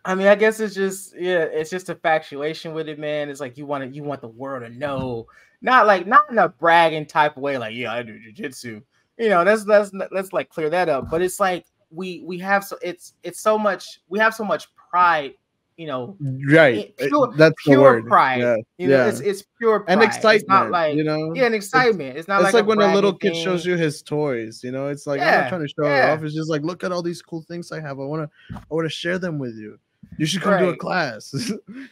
S2: I mean, I guess it's just a factuation with it, man. It's like you want the world to know, not in a bragging type of way, like, "Yeah, I do jiu-jitsu." Let's like clear that up. But it's like we have it's so much, we have so much pride,
S3: right? That's
S2: pure
S3: the word.
S2: pride.
S3: Yeah.
S2: It's pure pride
S3: and excitement.
S2: It's not like
S3: and
S2: excitement. It's not
S3: like when a little kid
S2: thing.
S3: shows you his toys. It's like, I'm not trying to show it off. It's just like, look at all these cool things I have. I want to share them with you. You should come to a class.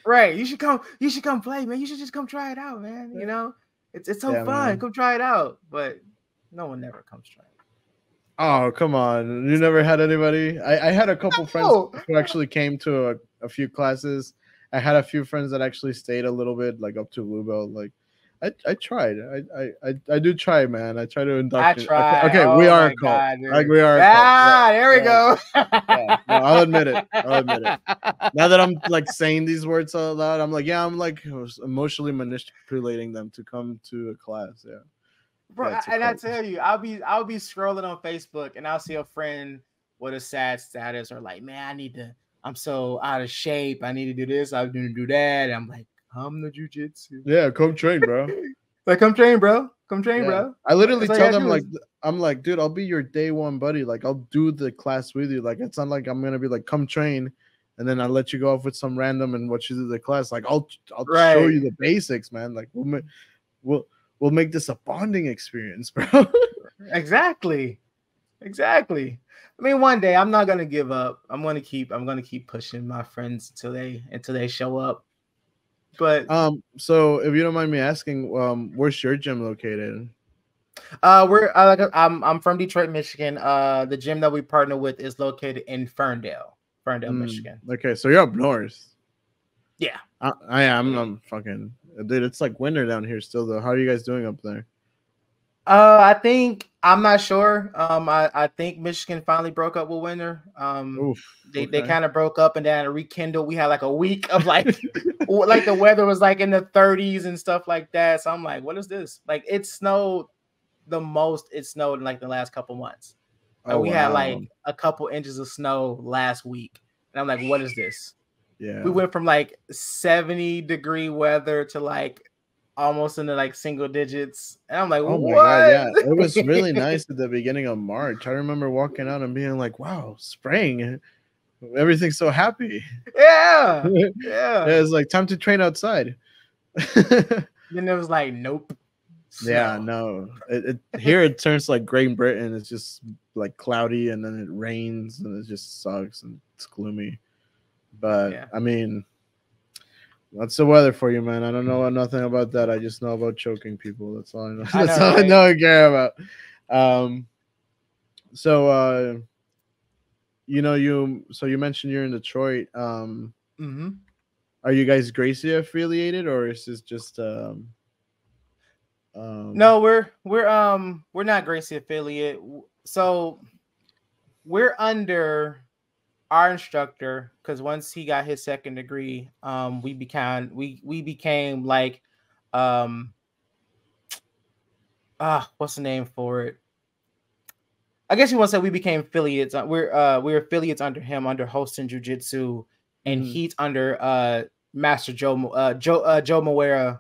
S2: Right. You should come play, man. You should just come try it out, man. It's so fun. Man. Come try it out. But no one never comes try it.
S3: Oh, come on. You never had anybody? I had a couple friends who actually came to a few classes. I had a few friends that actually stayed a little bit, like up to blue belt. Like I tried. I do try, man. I try to indoctrinate. Okay, we are a cult. Like we are.
S2: There we go.
S3: No, I'll admit it. Now that I'm like saying these words out loud, I'm like, I'm like emotionally manipulating them to come to a class. Yeah.
S2: Bro, and I tell you, I'll be scrolling on Facebook and I'll see a friend with a sad status or like, "Man, I'm so out of shape. I need to do this. I need to do that." And I'm like, "Come to jiu-jitsu."
S3: Yeah, come train, bro.
S2: Like, come train, bro. Come train, bro.
S3: I literally tell them like, I'm like, "Dude, I'll be your day one buddy. Like, I'll do the class with you. Like, it's not like I'm gonna be like, come train, and then I'll let you go off with some random and what you do the class. Like, I'll show you the basics, man. Like, we'll make this a bonding experience, bro."
S2: Exactly. Exactly. I mean, one day I'm not gonna give up. I'm gonna keep pushing my friends until they show up. But
S3: So if you don't mind me asking, where's your gym located?
S2: I'm from Detroit, Michigan. The gym that we partner with is located in Ferndale, Michigan.
S3: Okay, so you're up north.
S2: Yeah.
S3: I'm fucking dude. It's like winter down here still though. How are you guys doing up there?
S2: I think I'm not sure. I think Michigan finally broke up with winter. They kind of broke up and then rekindled. We had like a week of like like the weather was like in the 30s and stuff like that. So I'm like, what is this? Like it snowed the most it snowed in like the last couple months. We had like a couple inches of snow last week. And I'm like, what is this?
S3: Yeah.
S2: We went from like 70-degree weather to like almost into like single digits. And I'm like,
S3: oh
S2: what?
S3: my God, yeah. It was really nice at the beginning of March. I remember walking out and being like, wow, spring. Everything's so happy.
S2: Yeah.
S3: Yeah. It's like time to train outside.
S2: Then it was like, nope. Snow.
S3: Yeah, no. Here it turns like Great Britain. It's just like cloudy and then it rains and it just sucks and it's gloomy. But yeah. I mean, that's the weather for you, man. I don't know nothing about that. I just know about choking people. That's all I know. That's all I know and care about. So you know, you mentioned you're in Detroit.
S2: Mm-hmm.
S3: Are you guys Gracie affiliated or is this just
S2: no, we're not Gracie affiliate. So we're under our instructor because once he got his second degree, we became like what's the name for it? I guess you want to say we became affiliates. We're affiliates under him under Holston Jiu-Jitsu, and he's under Master Joe Moera.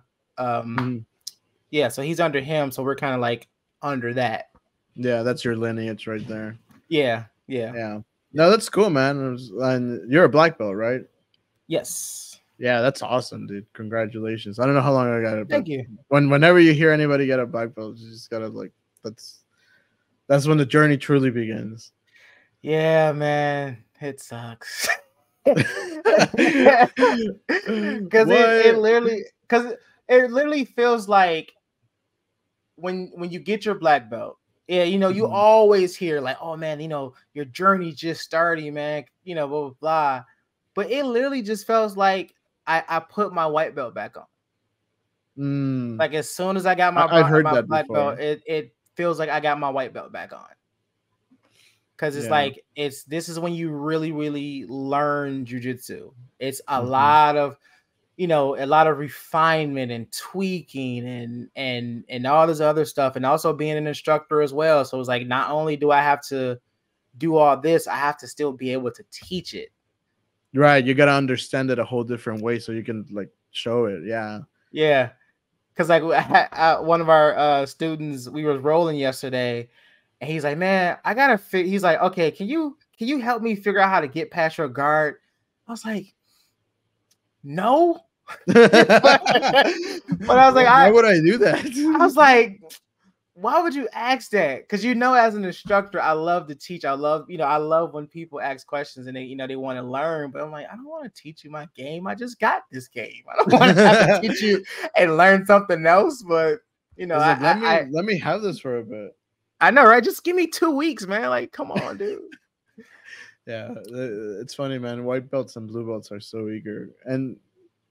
S2: Yeah, so he's under him, so we're kind of like under that.
S3: Yeah, that's your lineage right there.
S2: Yeah.
S3: No, that's cool, man. And you're a black belt, right?
S2: Yes.
S3: Yeah, that's awesome, dude. Congratulations. I don't know how long I got it.
S2: Thank you.
S3: Whenever you hear anybody get a black belt, you just gotta like that's when the journey truly begins.
S2: Yeah, man, it sucks. Because it literally feels like when you get your black belt, yeah, you know, you always hear like, oh man, you know, your journey just starting, man, you know, blah blah blah. But it literally just feels like I put my white belt back on. Like as soon as I got my black belt, it feels like I got my white belt back on. Because it's like this is when you really, really learn jiu-jitsu. It's a lot of, you know, a lot of refinement and tweaking and all this other stuff, and also being an instructor as well. So it's like not only do I have to do all this, I have to still be able to teach it.
S3: Right, you gotta understand it a whole different way so you can like show it.
S2: Yeah. Because like one of our students, we were rolling yesterday, and he's like, "Man, I gotta." He's like, "Okay, can you help me figure out how to get past your guard?" I was like, "No." But I was like,
S3: "Why would I do that?"
S2: I was like, "Why would you ask that?" Because you know, as an instructor, I love to teach. I love when people ask questions and they want to learn. But I'm like, I don't want to teach you my game. I just got this game. I don't want to have to teach you and learn something else. But you know,
S3: let me have this for a bit.
S2: I know, right? Just give me 2 weeks, man. Like, come on, dude.
S3: Yeah, it's funny, man. White belts and blue belts are so eager, and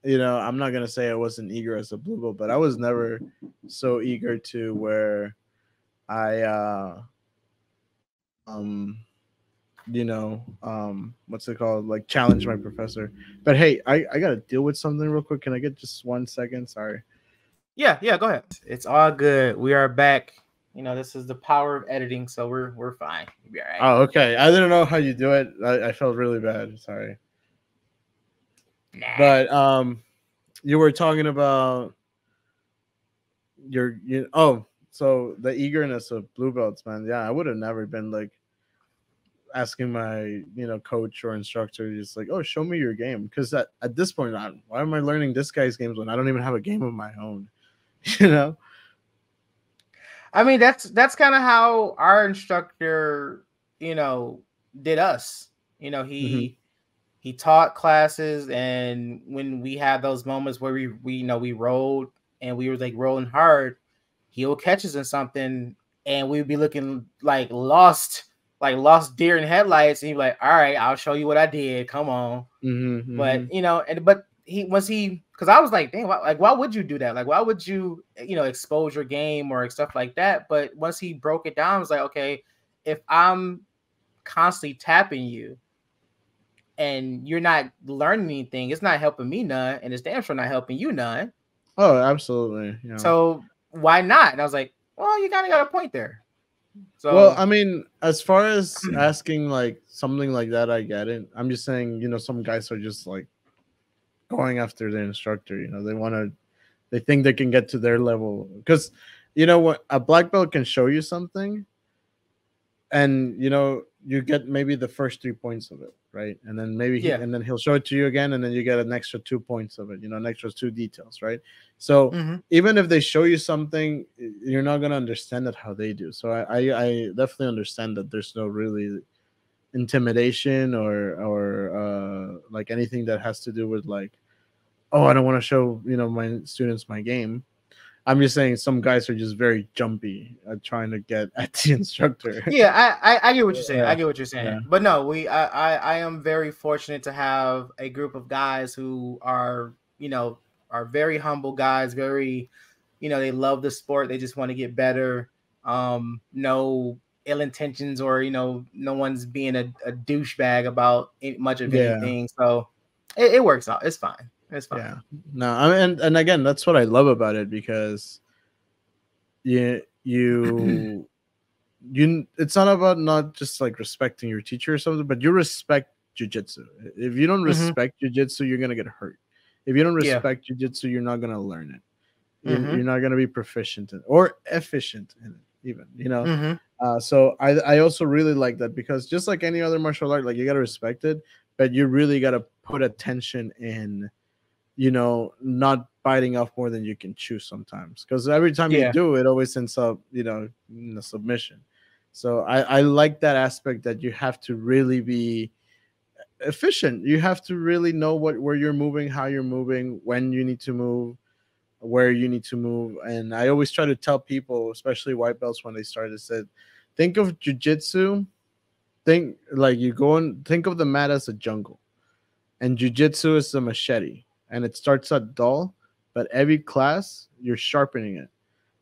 S3: you know, I'm not gonna say I wasn't eager as a blue belt, but I was never so eager to where I what's it called? Like challenge my professor. But hey, I gotta deal with something real quick. Can I get just 1 second? Sorry.
S2: Yeah, go ahead. It's all good. We are back. You know, this is the power of editing, so we're fine. We'll be all right.
S3: Oh, okay. I didn't know how you do it. I felt really bad. Sorry. Nah. But you were talking about so the eagerness of blue belts, man. Yeah, I would have never been like asking my coach or instructor just like, oh, show me your game, because at this point, why am I learning this guy's games when I don't even have a game of my own?
S2: I mean, that's kind of how our instructor, did us.
S3: Mm-hmm.
S2: He taught classes, and when we had those moments where we rolled and we were like rolling hard, he'll catch us in something, and we'd be looking like lost deer in headlights, and he'd be like, "All right, I'll show you what I did. Come on."
S3: Mm-hmm.
S2: But
S3: Mm-hmm.
S2: but because I was like, dang, why would you do that? Like, why would you expose your game or stuff like that? But once he broke it down, I was like, okay, if I'm constantly tapping you and you're not learning anything, it's not helping me none, and it's damn sure not helping you none.
S3: Oh, absolutely.
S2: So why not? And I was like, well, you kind of got a point there.
S3: Well,
S2: So
S3: I mean, as far as asking like something like that, I get it. I'm just saying, some guys are just like going after the instructor. They think they can get to their level because, what a black belt can show you something, and you get maybe the first 3 points of it, right? And then
S2: yeah.
S3: and then he'll show it to you again, and then you get an extra 2 points of it, an extra two details, right? So
S2: Mm-hmm.
S3: even if they show you something, you're not going to understand it how they do. So I definitely understand that there's no really intimidation or like anything that has to do with like, oh, I don't want to show my students my game. I'm just saying some guys are just very jumpy at trying to get at the instructor.
S2: Yeah, I get what you're saying.
S3: Yeah,
S2: I get what you're saying.
S3: yeah.
S2: But no, I am very fortunate to have a group of guys who are very humble guys, very, they love the sport. They just want to get better. No ill intentions, or no one's being a douchebag about much of
S3: Yeah.
S2: anything. So it works out. It's fine. It's fine.
S3: Yeah. No, I mean, and again, that's what I love about it because you it's not about not just like respecting your teacher or something, but you respect jujitsu. If you don't respect jujitsu, you're gonna get hurt. If you don't
S2: Yeah.
S3: respect jujitsu, you're not gonna learn it.
S2: Mhm.
S3: You're not gonna be proficient in or efficient in it, even.
S2: Mhm.
S3: So I also really like that because just like any other martial art, like you gotta respect it, but you really gotta put attention in, not biting off more than you can chew sometimes. Because every time you
S2: Yeah.
S3: do, it always ends up, in a submission. So I like that aspect that you have to really be efficient. You have to really know where you're moving, how you're moving, when you need to move, where you need to move. And I always try to tell people, especially white belts, when they started, said, think of jujitsu. Think like you go and think of the mat as a jungle, and jujitsu is a machete, and it starts out dull, but every class you're sharpening it,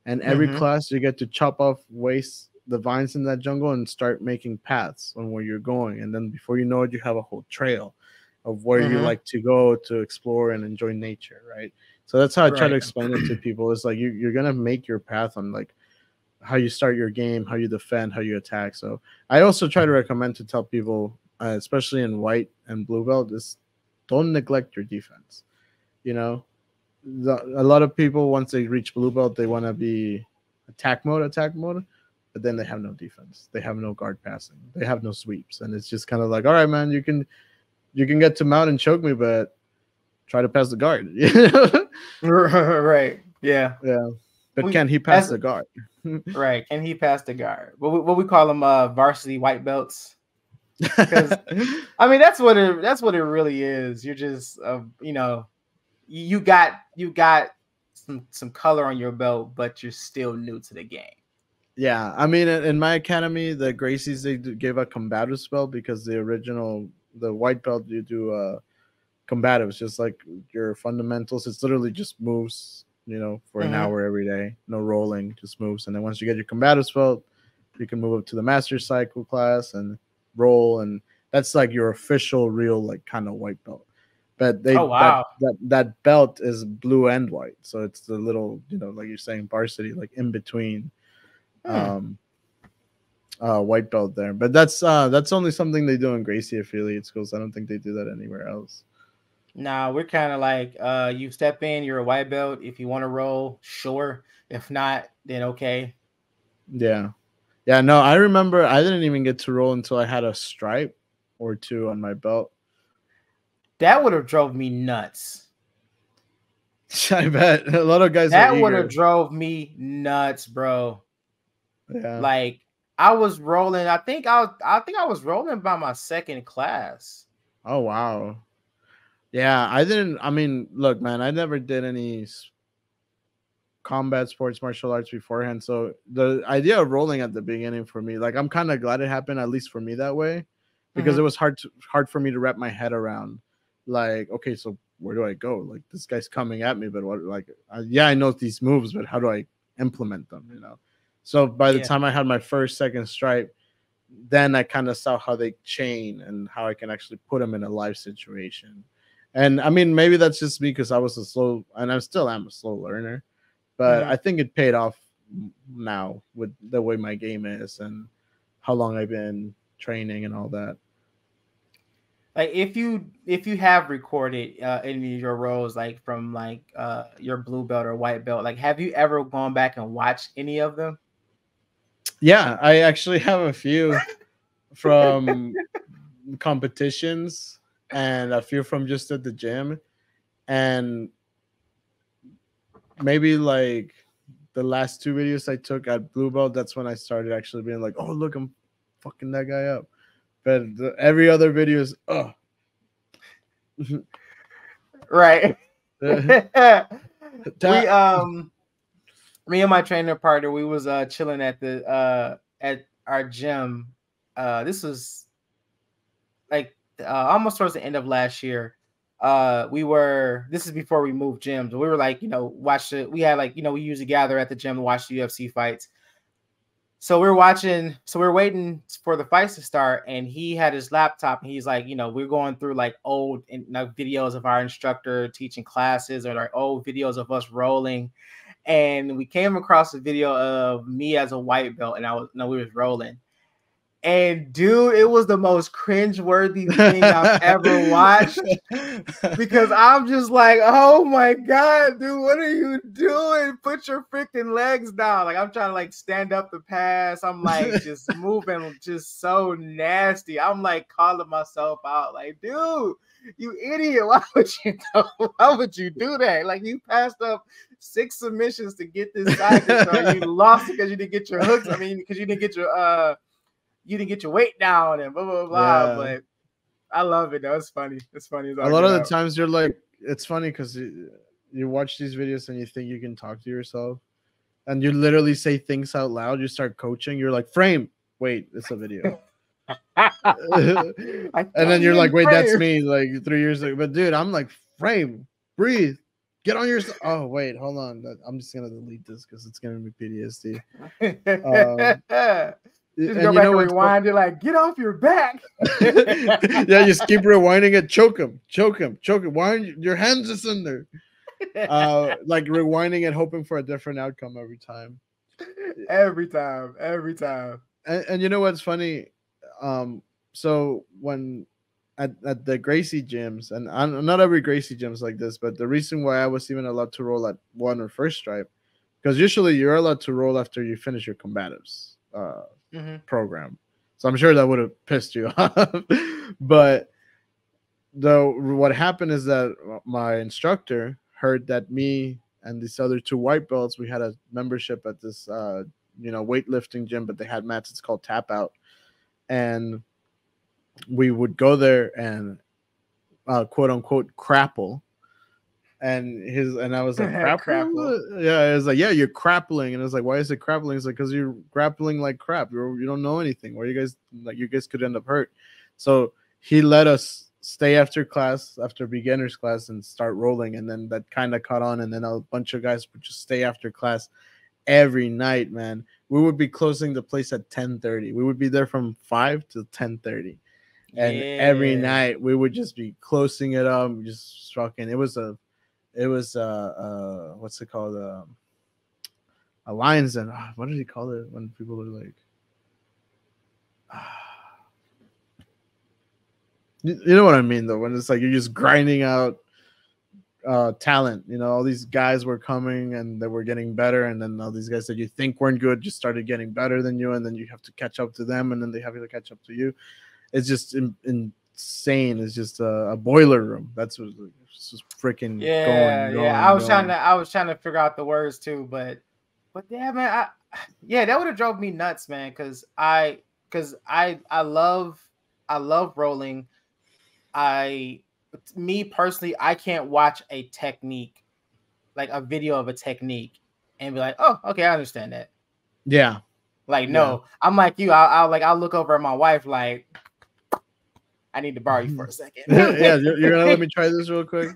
S3: and every
S2: Mhm.
S3: class you get to chop off waste the vines in that jungle and start making paths on where you're going, and then before you know it, you have a whole trail of where you
S2: Mhm.
S3: like to go to explore and enjoy nature, right? So that's how I try to
S2: Right.
S3: explain it to people. It's like you're gonna make your path on like how you start your game, how you defend, how you attack. So I also try to recommend to tell people, especially in white and blue belt, is don't neglect your defense. You know, a lot of people once they reach blue belt, they want to be attack mode, but then they have no defense. They have no guard passing. They have no sweeps, and it's just kind of like, all right, man, you can get to mount and choke me, but try to pass the guard.
S2: Right. Yeah.
S3: Yeah, but
S2: We
S3: can he pass
S2: as
S3: the guard?
S2: Right. Can he pass the guard? What we call them varsity white belts. Because I mean that's what it really is. You're just you got some color on your belt, but you're still new to the game.
S3: Yeah, I mean, in my academy, the Gracies gave a combatives belt because the white belt you do combatives, just like your fundamentals. It's literally just moves, for an
S2: Mm-hmm.
S3: hour every day, no rolling, just moves. And then once you get your combatives belt, you can move up to the master cycle class and roll, and that's like your official, real, like kind of white belt. But
S2: Oh wow.
S3: that belt is blue and white, so it's the little, like you're saying, varsity, like in between
S2: Hmm.
S3: um white belt there. But that's only something they do in Gracie affiliate schools. I don't think they do that anywhere else.
S2: Now we're kind of like you step in, you're a white belt. If you want to roll, sure. If not, then okay.
S3: Yeah. Yeah, no, I remember I didn't even get to roll until I had a stripe or two on my belt.
S2: That would have drove me nuts.
S3: I bet a lot of guys are
S2: That would have
S3: eager.
S2: drove me nuts, bro.
S3: Yeah.
S2: Like I was rolling. I think I was rolling by my second class.
S3: Oh wow. Yeah, I didn't. I mean, look, man, I never did any combat sports, martial arts beforehand. So the idea of rolling at the beginning for me, like, I'm kind of glad it happened, at least for me that way, because it was hard for me to wrap my head around. Like, okay, so where do I go? Like, this guy's coming at me, but what? Like, yeah, I know these moves, but how do I implement them? You know. So by the
S2: Yeah.
S3: time I had my first, second stripe, then I kind of saw how they chain and how I can actually put them in a live situation. And I mean, maybe that's just me because I was a slow, and I still am a slow learner, but I think it paid off now with the way my game is and how long I've been training and all that.
S2: Like if you have recorded any of your roles, like from like your blue belt or white belt, like have you ever gone back and watched any of them?
S3: Yeah, I actually have a few from competitions and a few from just at the gym, and maybe like the last two videos I took at blue belt, that's when I started actually being like, oh look, I'm fucking that guy up. But every other video is
S2: Right.
S3: Ta-
S2: Me and my trainer partner, we was chilling at the at our gym. This was like almost towards the end of last year. This is before we moved gyms. We were like, we had like, we usually gather at the gym to watch the UFC fights. So we're waiting for the fights to start, and he had his laptop, and he's like, we're going through like old videos of our instructor teaching classes, or like old videos of us rolling. And we came across a video of me as a white belt, and we was rolling. And dude, it was the most cringeworthy thing I've ever watched, because I'm just like, oh my god, dude, what are you doing? Put your freaking legs down. Like, I'm trying to like stand up the pass. I'm like just moving just so nasty. I'm like calling myself out, like, dude, you idiot. Why would you do that? Like, you passed up 6 submissions to get this side control. You lost it because you didn't get your hooks. I mean, because you didn't get your weight down and blah blah blah.
S3: Yeah.
S2: But I love it though. It's funny. It's funny.
S3: A lot of the times you're like, it's funny because you watch these videos and you think you can talk to yourself, and you literally say things out loud. You start coaching. You're like, frame. Wait, it's a video. And then you're like, wait, that's me. Like 3 years ago. But dude, I'm like, frame, breathe, get on your. Oh wait, hold on. I'm just gonna delete this because it's gonna be PTSD.
S2: Just go back and rewind. You're like, get off your back.
S3: Yeah, just keep rewinding it. Choke him. Why aren't your hands is in there? Like rewinding it, hoping for a different outcome every time.
S2: Every time.
S3: And you know what's funny? So when at the Gracie gyms, and not every Gracie gym is like this, but the reason why I was even allowed to roll at 1 or first stripe, because usually you're allowed to roll after you finish your combatives program. So I'm sure that would have pissed you off. But what happened is that my instructor heard that me and these other 2 white belts, we had a membership at this weightlifting gym, but they had mats. It's called Tap Out, and we would go there and quote unquote crapple. And I was like, crapple? Yeah, it was like, yeah, you're crappling. And I was like, why is it crappling? It's like, because you're grappling like crap. You don't know anything. Or you guys could end up hurt. So he let us stay after beginner's class and start rolling. And then that kind of caught on. And then a bunch of guys would just stay after class every night, man. We would be closing the place at 10:30. We would be there from 5 to 10:30. And every night we would just be closing it up, just fucking. It was what's it called? A lion's den. What did he call it when people are like, you know what I mean though? When it's like you're just grinding out talent. All these guys were coming and they were getting better, and then all these guys that you think weren't good just started getting better than you, and then you have to catch up to them, and then they have to catch up to you. It's just insane. It's just a boiler room. That's what it's just freaking going.
S2: I was trying to figure out the words too, but yeah, man, Yeah, that would have drove me nuts, man. Because I love rolling. Me personally, I can't watch a technique, like a video of a technique, and be like, oh, okay, I understand that.
S3: Yeah.
S2: Like, no, I'm like you. I'll look over at my wife like, I need to borrow you for a second.
S3: Yeah, you're gonna let me try this real quick.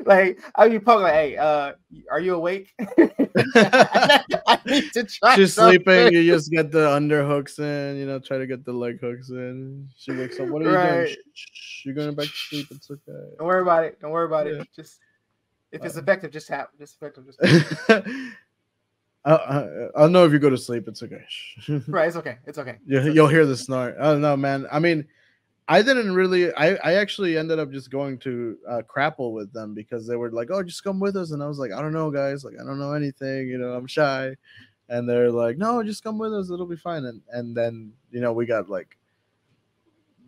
S2: Like, I'll be poking like, hey, are you awake? I need to try.
S3: She's
S2: something.
S3: sleeping. You just get the underhooks in. You know, try to get the leg hooks in. She wakes up. What are you doing? Shh, you're going back to sleep. It's okay.
S2: Don't worry about it. Don't worry about it. Just if it's effective, just tap. Just effective.
S3: I'll know if you go to sleep. It's okay.
S2: Right. It's okay. It's okay.
S3: You'll hear the snort. I don't know, man. I mean, I didn't really. I actually ended up just going to Crapple with them because they were like, "Oh, just come with us," and I was like, "I don't know, guys. Like, I don't know anything. You know, I'm shy." And they're like, "No, just come with us. It'll be fine." And then we got like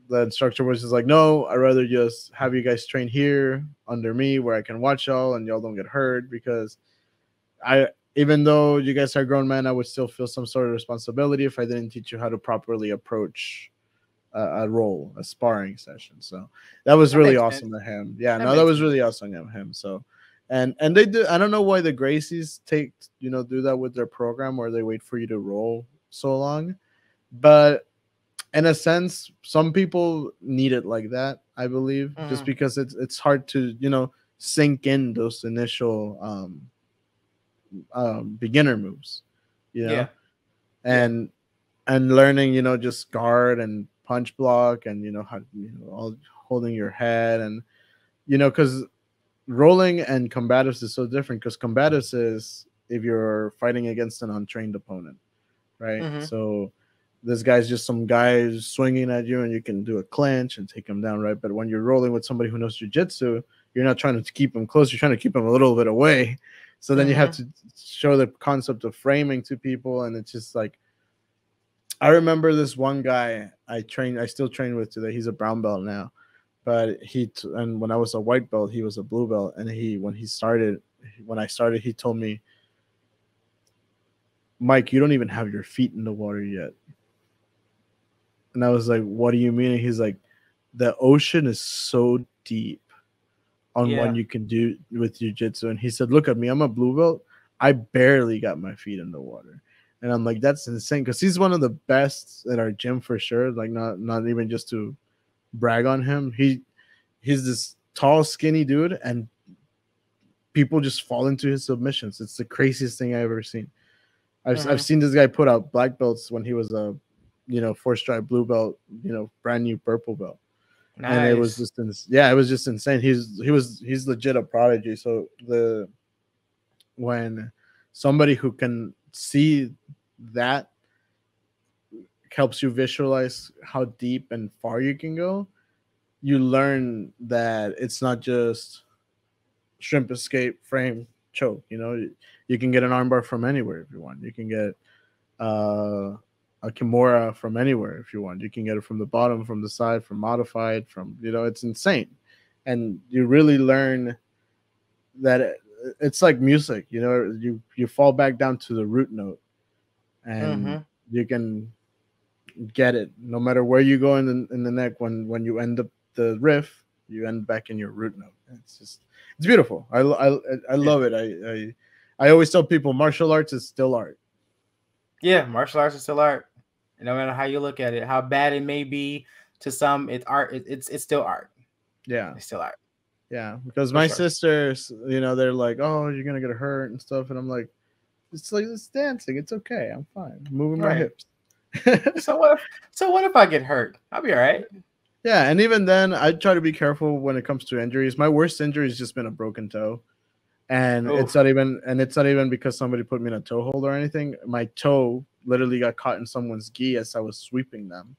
S3: the instructor was just like, "No, I'd rather just have you guys train here under me where I can watch y'all and y'all don't get hurt because even though you guys are grown men, I would still feel some sort of responsibility if I didn't teach you how to properly approach a role, a sparring session." So that was really awesome of him. Yeah, that was really awesome of him. So, and they do. I don't know why the Gracies do that with their program where they wait for you to roll so long, but in a sense, some people need it like that. I believe just because it's hard to sink in those initial beginner moves,
S2: Yeah.
S3: and learning, just guard and punch block and how all holding your head and because rolling and combatives is so different because combatives is if you're fighting against an untrained opponent, right? So this guy's just some guy swinging at you and you can do a clinch and take him down, right? But when you're rolling with somebody who knows jiu-jitsu, you're not trying to keep him close, you're trying to keep him a little bit away. So then you have to show the concept of framing to people, and it's just like, I remember this one guy I still train with today. He's a brown belt now, but and when I was a white belt, he was a blue belt. And when I started, he told me, "Mike, you don't even have your feet in the water yet." And I was like, "What do you mean?" And he's like, "The ocean is so deep on what you can do with jiu-jitsu." And he said, "Look at me, I'm a blue belt. I barely got my feet in the water." And I'm like, that's insane, because he's one of the best at our gym for sure. Like, not even just to brag on him. He's this tall, skinny dude, and people just fall into his submissions. It's the craziest thing I've ever seen. I've seen this guy put out black belts when he was a 4-stripe blue belt, brand new purple belt. Nice. And it was just it was just insane. He's legit a prodigy. So when somebody who can see that helps you visualize how deep and far you can go, you learn that it's not just shrimp escape, frame, choke. You can get an armbar from anywhere if you want. You can get a kimura from anywhere if you want. You can get it from the bottom, from the side, from modified, from it's insane. And you really learn that it's like music. You fall back down to the root note, and you can get it no matter where you go in the neck. When you end up the riff, you end back in your root note. It's beautiful. I love it. I always tell people martial arts is still art.
S2: Yeah, martial arts is still art. No matter how you look at it, how bad it may be to some, it's art. It's still art.
S3: Yeah,
S2: it's still art.
S3: Yeah, because my sisters, they're like, "Oh, you're gonna get hurt and stuff," and I'm like, "It's dancing. It's okay. I'm fine. I'm moving my hips."
S2: So what if I get hurt? I'll be all right.
S3: Yeah, and even then, I try to be careful when it comes to injuries. My worst injury has just been a broken toe, and it's not even because somebody put me in a toe hold or anything. My toe literally got caught in someone's gi as I was sweeping them,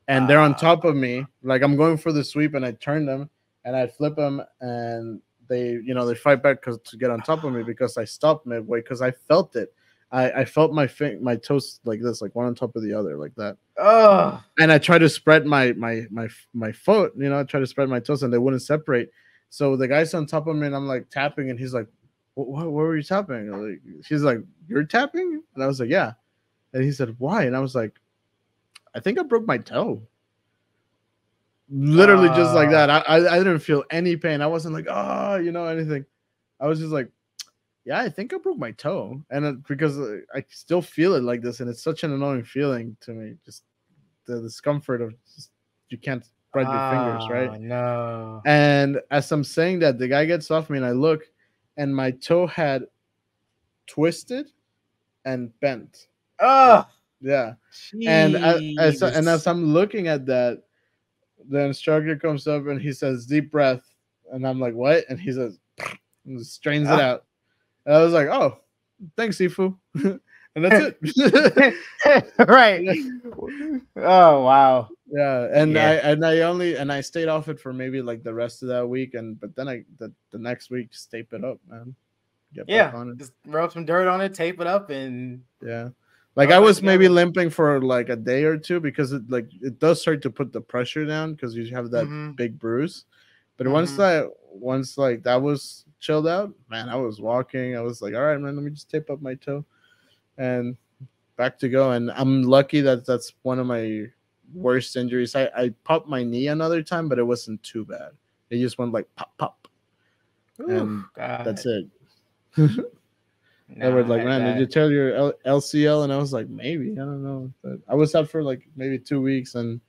S3: and they're on top of me. Like, I'm going for the sweep, and I turn them. And I flip them, and they fight back to get on top of me because I stopped midway because I felt it. I felt my toes like this, like one on top of the other, like that.
S2: Oh.
S3: And I tried to spread my foot, I tried to spread my toes, and they wouldn't separate. So the guy's on top of me, and I'm like tapping, and he's like, what were you tapping? Like, she's like, you're tapping? And I was like, yeah. And he said, why? And I was like, I think I broke my toe. Literally just like that. I didn't feel any pain. I wasn't like, anything. I was just like, yeah, I think I broke my toe. And because I still feel it like this, and it's such an annoying feeling to me. Just the discomfort of just, you can't spread your fingers, right?
S2: No.
S3: And as I'm saying that, the guy gets off me, and I look, and my toe had twisted and bent.
S2: Oh,
S3: Yeah. And as
S2: jeez.
S3: I'm looking at that, the instructor comes up and he says, deep breath. And I'm like, what? And he says, and strains it out. And I was like, oh, thanks, Sifu. And that's it.
S2: Right. Oh, wow.
S3: Yeah. And I stayed off it for maybe like the rest of that week. But then the next week, just tape it up, man. Get back on it.
S2: Just rub some dirt on it, tape it up, and
S3: yeah. Like I was maybe limping for like a day or two because it does start to put the pressure down because you have that big bruise. But once that was chilled out, man, I was walking. I was like, all right, man, let me just tape up my toe and back to go. And I'm lucky that that's one of my worst injuries. I popped my knee another time, but it wasn't too bad. It just went like pop, pop.
S2: Ooh,
S3: and
S2: God.
S3: That's it. They were like, man, did you tear your LCL? And I was like, maybe, I don't know. But I was out for like maybe 2 weeks, and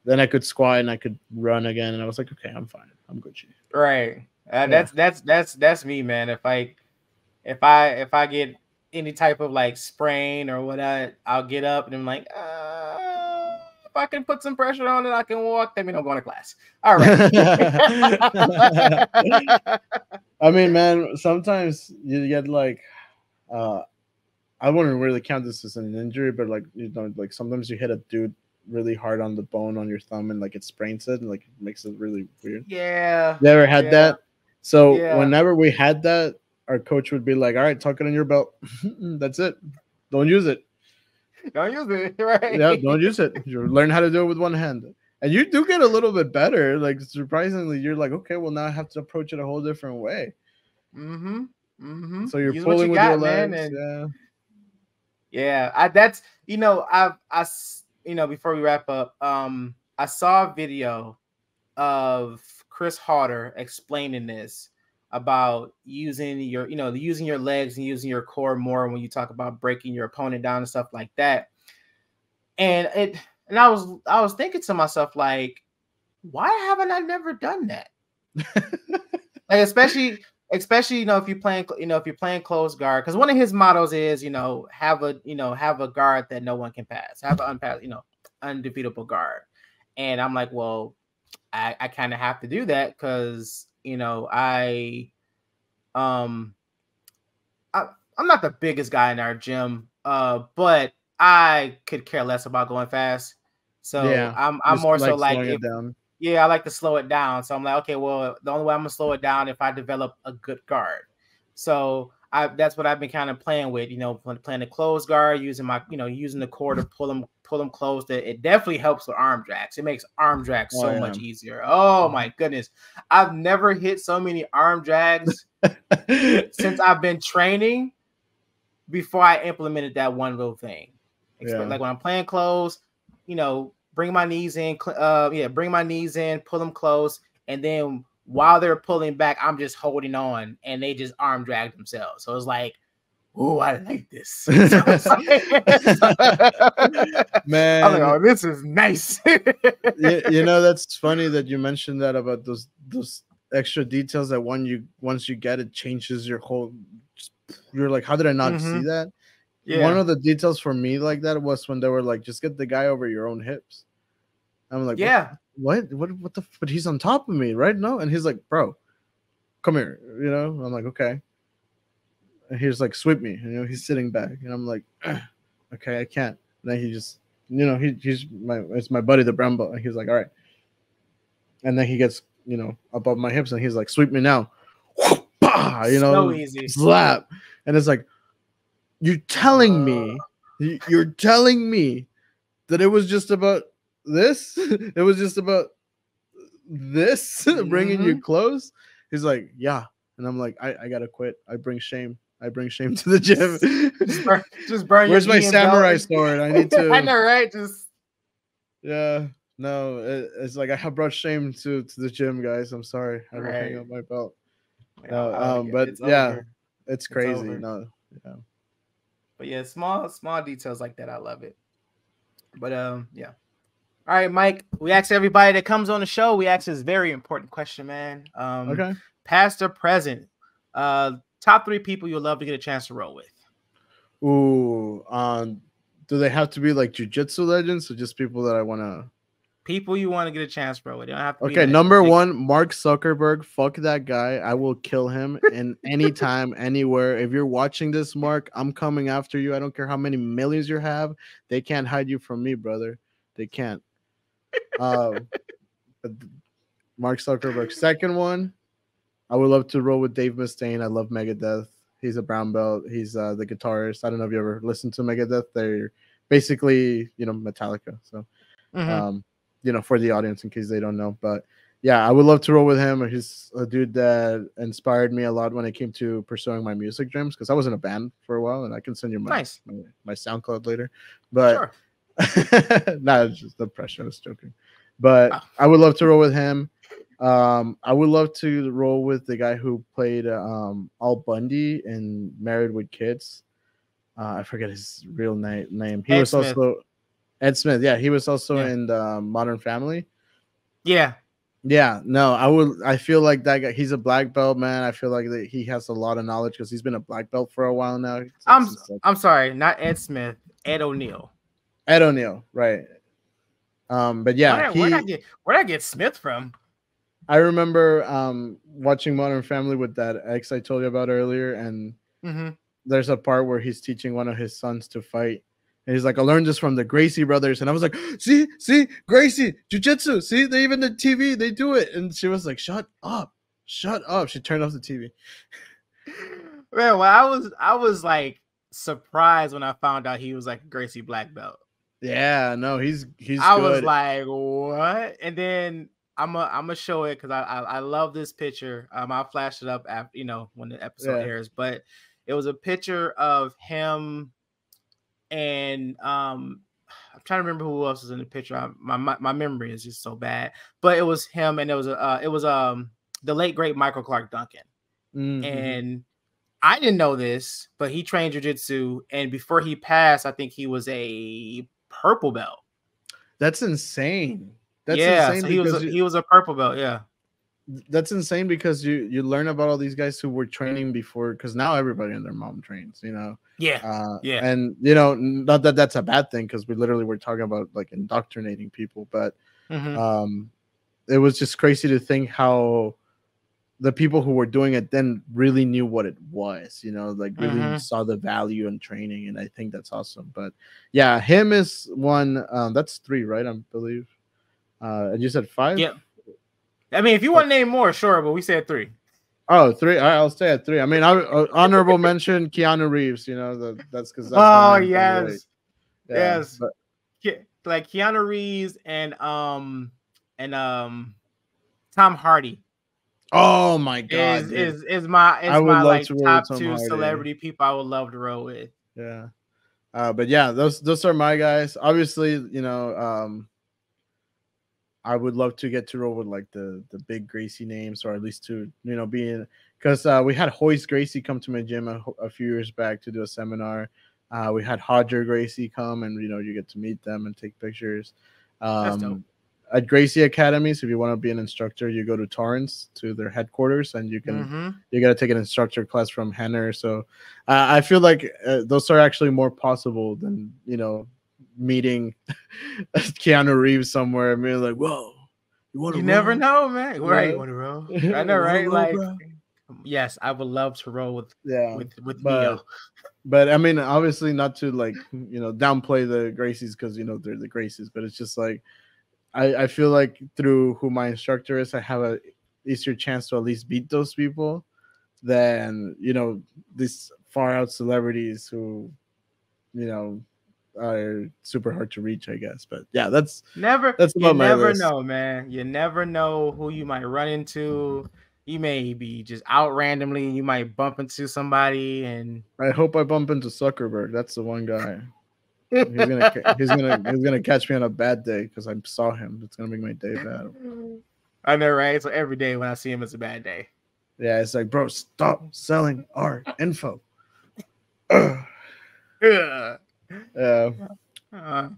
S3: then I could squat and I could run again. And I was like, okay, I'm fine. I'm Gucci.
S2: Right. That's me, man. If I get any type of like sprain or whatever, I'll get up and I'm like, if I can put some pressure on it, I can walk. That means I'm going to class. All right.
S3: I mean, man, sometimes you get like, I wouldn't really count this as an injury, but like, like sometimes you hit a dude really hard on the bone on your thumb and like it sprains it and like it makes it really weird.
S2: Yeah.
S3: You ever had that? So
S2: Yeah.
S3: whenever we had that, our coach would be like, all right, tuck it in your belt. That's it. Don't use it.
S2: Don't use it. Right.
S3: Yeah, don't use it. You learn how to do it with one hand. And you do get a little bit better. Like surprisingly, you're like, okay, well now I have to approach it a whole different way. So you're
S2: Use
S3: pulling with your legs.
S2: Man, yeah. That's before we wrap up, I saw a video of Chris Harder explaining this about using your legs and using your core more when you talk about breaking your opponent down and stuff like that. And I was thinking to myself, like, why haven't I never done that? Like, especially if you're playing close guard, because one of his mottos is have a guard that no one can pass, have an undefeatable guard. And I'm like, well, I kind of have to do that because I'm not the biggest guy in our gym, but I could care less about going fast. So yeah, I'm more so like I like to slow it down. So I'm like, okay, well, the only way I'm gonna slow it down if I develop a good guard. So that's what I've been kind of playing with, playing the close guard, using the core to pull them close. It definitely helps with arm drags. It makes arm drags so much easier. Oh my goodness. I've never hit so many arm drags since I've been training before I implemented that one little thing. Like when I'm playing close, bring my knees in, pull them close, and then while they're pulling back, I'm just holding on, and they just arm drag themselves. So it's like, oh, I like this.
S3: Man,
S2: I'm like, oh, this is nice.
S3: That's funny that you mentioned that about those extra details that once you get it changes your whole. You're like, how did I not see that? Yeah. One of the details for me like that was when they were like, just get the guy over your own hips. I'm like,
S2: yeah,
S3: what the? But he's on top of me, right? No, and he's like, bro, come here. I'm like, okay. And he's like, sweep me. He's sitting back, and I'm like, okay, I can't. And then he just, it's my buddy, the brown belt, and he's like, all right. And then he gets, above my hips, and he's like, sweep me now.
S2: So easy.
S3: Slap. And it's like, you're telling me that it was just about this? It was just about this bringing you close? He's like, yeah, and I'm like, I gotta quit. I bring shame to the gym.
S2: just burn
S3: Where's
S2: your
S3: my
S2: knee and
S3: samurai
S2: belt.
S3: sword? I need to.
S2: I know, right? Just
S3: Yeah, no, it's like I have brought shame to the gym, guys. I'm sorry. I will hang
S2: right.
S3: up my belt.
S2: Yeah,
S3: No,
S2: oh, yeah,
S3: but
S2: it's
S3: yeah,
S2: over.
S3: it's
S2: It's
S3: crazy.
S2: over.
S3: No, yeah.
S2: But yeah, small details like that, I love it. But yeah. All right, Mike. We ask everybody that comes on the show. We ask this very important question, man.
S3: Okay.
S2: Past or present, top 3 people you'll love to get a chance to roll with.
S3: Ooh, do they have to be like jujitsu legends or just people that I want to?
S2: People you want to get a chance to roll with. They don't have to be
S3: Okay,
S2: legends.
S3: number 1, Mark Zuckerberg. Fuck that guy. I will kill him in anytime, anywhere. If you're watching this, Mark, I'm coming after you. I don't care how many millions you have. They can't hide you from me, brother. They can't. But Mark Zuckerberg. Second one, I would love to roll with Dave Mustaine. I love Megadeth. He's a brown belt. He's the guitarist. I don't know if you ever listened to Megadeth. They're basically, Metallica. So, for the audience in case they don't know. But yeah, I would love to roll with him. He's a dude that inspired me a lot when it came to pursuing my music dreams because I was in a band for a while, and I can send you my SoundCloud later. But nah, it's just the pressure. I was joking. But I would love to roll with him. I would love to roll with the guy who played Al Bundy in Married with Kids. I forget his real name. He was
S2: Smith.
S3: also Ed Smith. Yeah, he was also in Modern Family.
S2: Yeah.
S3: Yeah, no, I feel like that guy. He's a black belt, man. I feel like that he has a lot of knowledge because he's been a black belt for a while now.
S2: I'm sorry, not Ed Smith. Ed O'Neill.
S3: Ed O'Neill, right? But yeah,
S2: where'd I get Smith from?
S3: I remember watching Modern Family with that ex I told you about earlier, and there's a part where he's teaching one of his sons to fight. And he's like, I learned this from the Gracie brothers. And I was like, see, Gracie, jiu-jitsu. See, they even the TV, they do it. And she was like, shut up. She turned off the TV.
S2: Man, well, I was like surprised when I found out he was like a Gracie black belt.
S3: Yeah, no, he's
S2: I
S3: good.
S2: was like, what? And then I'm gonna show it because I love this picture. I'll flash it up after when the episode airs. But it was a picture of him. And I'm trying to remember who else was in the picture. My memory is just so bad. But it was him, and it was the late great Michael Clark Duncan. And I didn't know this, but he trained jiu-jitsu, and before he passed, I think he was a purple belt.
S3: That's insane.
S2: Insane. So he was a purple belt. Yeah.
S3: That's insane because you learn about all these guys who were training before, because now everybody and their mom trains,
S2: Yeah.
S3: And not that that's a bad thing, because we literally were talking about like indoctrinating people, but it was just crazy to think how the people who were doing it then really knew what it was, really saw the value in training, and I think that's awesome. But yeah, him is one. That's 3, right? I believe. And you said 5.
S2: Yeah. I mean, if you want to name more, sure, but we said 3.
S3: Oh, 3. I'll stay at 3. I mean, honorable mention Keanu Reeves. That's because.
S2: Oh yes, yes.
S3: But,
S2: like Keanu Reeves and Tom Hardy.
S3: Oh my god,
S2: is my like top 2
S3: Hardy.
S2: Celebrity people I would love to roll with.
S3: Yeah, but yeah, those are my guys. Obviously, I would love to get to roll with like the big Gracie names, or at least to being, because we had Hoist Gracie come to my gym a few years back to do a seminar. We had Hodger Gracie come, and you get to meet them and take pictures.
S2: That's dope.
S3: At Gracie Academy, so if you want to be an instructor, you go to Torrance to their headquarters, and you got to take an instructor class from Henner. So I feel like those are actually more possible than meeting Keanu Reeves somewhere and being like, whoa,
S2: you never know, man. Right, you want to roll? I know, right? Like, yes, I would love to roll with Neo.
S3: But I mean, obviously not to like downplay the Gracies, because they're the Gracies, but it's just like I feel like through who my instructor is, I have a easier chance to at least beat those people than these far out celebrities who are super hard to reach, I guess. But yeah, that's about my list.
S2: Know, man. You never know who you might run into. You may be just out randomly, and you might bump into somebody, and
S3: I hope I bump into Zuckerberg. That's the one guy. He's gonna catch me on a bad day because I saw him. It's gonna make my day bad.
S2: I know, right? So every day when I see him, it's a bad day.
S3: Yeah, it's like, bro, stop selling our info.
S2: Yeah.
S3: Yeah.
S2: Well,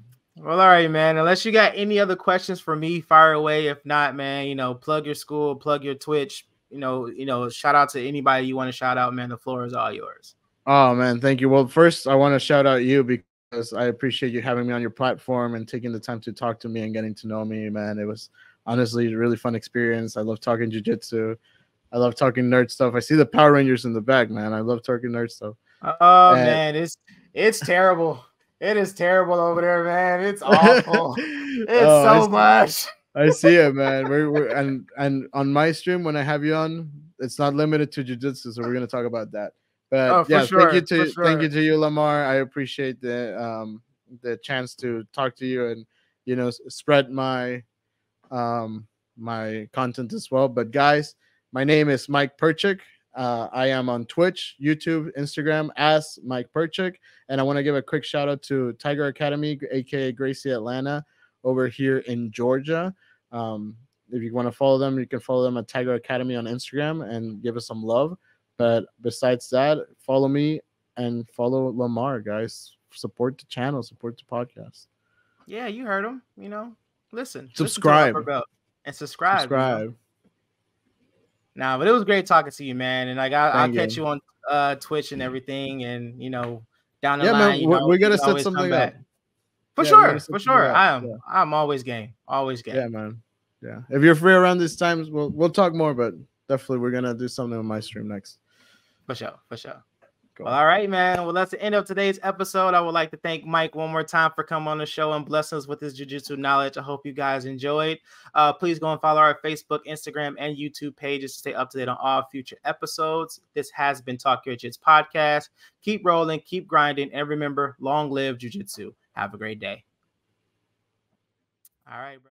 S2: all right, man. Unless you got any other questions for me, fire away. If not, man, plug your school, plug your Twitch. Shout out to anybody you want to shout out, man. The floor is all yours.
S3: Oh man, thank you. Well, first I want to shout out you because I appreciate you having me on your platform and taking the time to talk to me and getting to know me, man. It was honestly a really fun experience. I love talking jiu-jitsu. I love talking nerd stuff. I see the Power Rangers in the back, man. I love talking nerd stuff.
S2: Oh man, it's terrible. It is terrible over there, man. It's awful. It's so much.
S3: I see it, man. And on my stream when I have you on, it's not limited to jiu-jitsu, so we're gonna talk about that. But yeah,
S2: sure,
S3: thank you to you, Lamar. I appreciate the chance to talk to you and spread my my content as well. But guys, my name is Mike Perchick. I am on Twitch, YouTube, Instagram as Mike Perchick. And I want to give a quick shout out to Tiger Academy, aka Gracie Atlanta, over here in Georgia. If you want to follow them, you can follow them at Tiger Academy on Instagram and give us some love. But besides that, follow me and follow Lamar, guys. Support the channel, support the podcast.
S2: Yeah, you heard him. Listen,
S3: subscribe,
S2: and subscribe. Nah, but it was great talking to you, man. And I'll catch you on Twitch and everything. And down the line,
S3: man, we gotta set something up.
S2: For sure. I'm always game. Always game.
S3: Yeah, man. Yeah. If you're free around these times, we'll talk more. But definitely, we're gonna do something on my stream next.
S2: For sure. Cool. Well, all right, man. Well, that's the end of today's episode. I would like to thank Mike one more time for coming on the show and blessing us with his jiu-jitsu knowledge. I hope you guys enjoyed. Please go and follow our Facebook, Instagram, and YouTube pages to stay up to date on all future episodes. This has been Talk Your Jits podcast. Keep rolling, keep grinding, and remember, long live jiu-jitsu. Have a great day. All right, bro.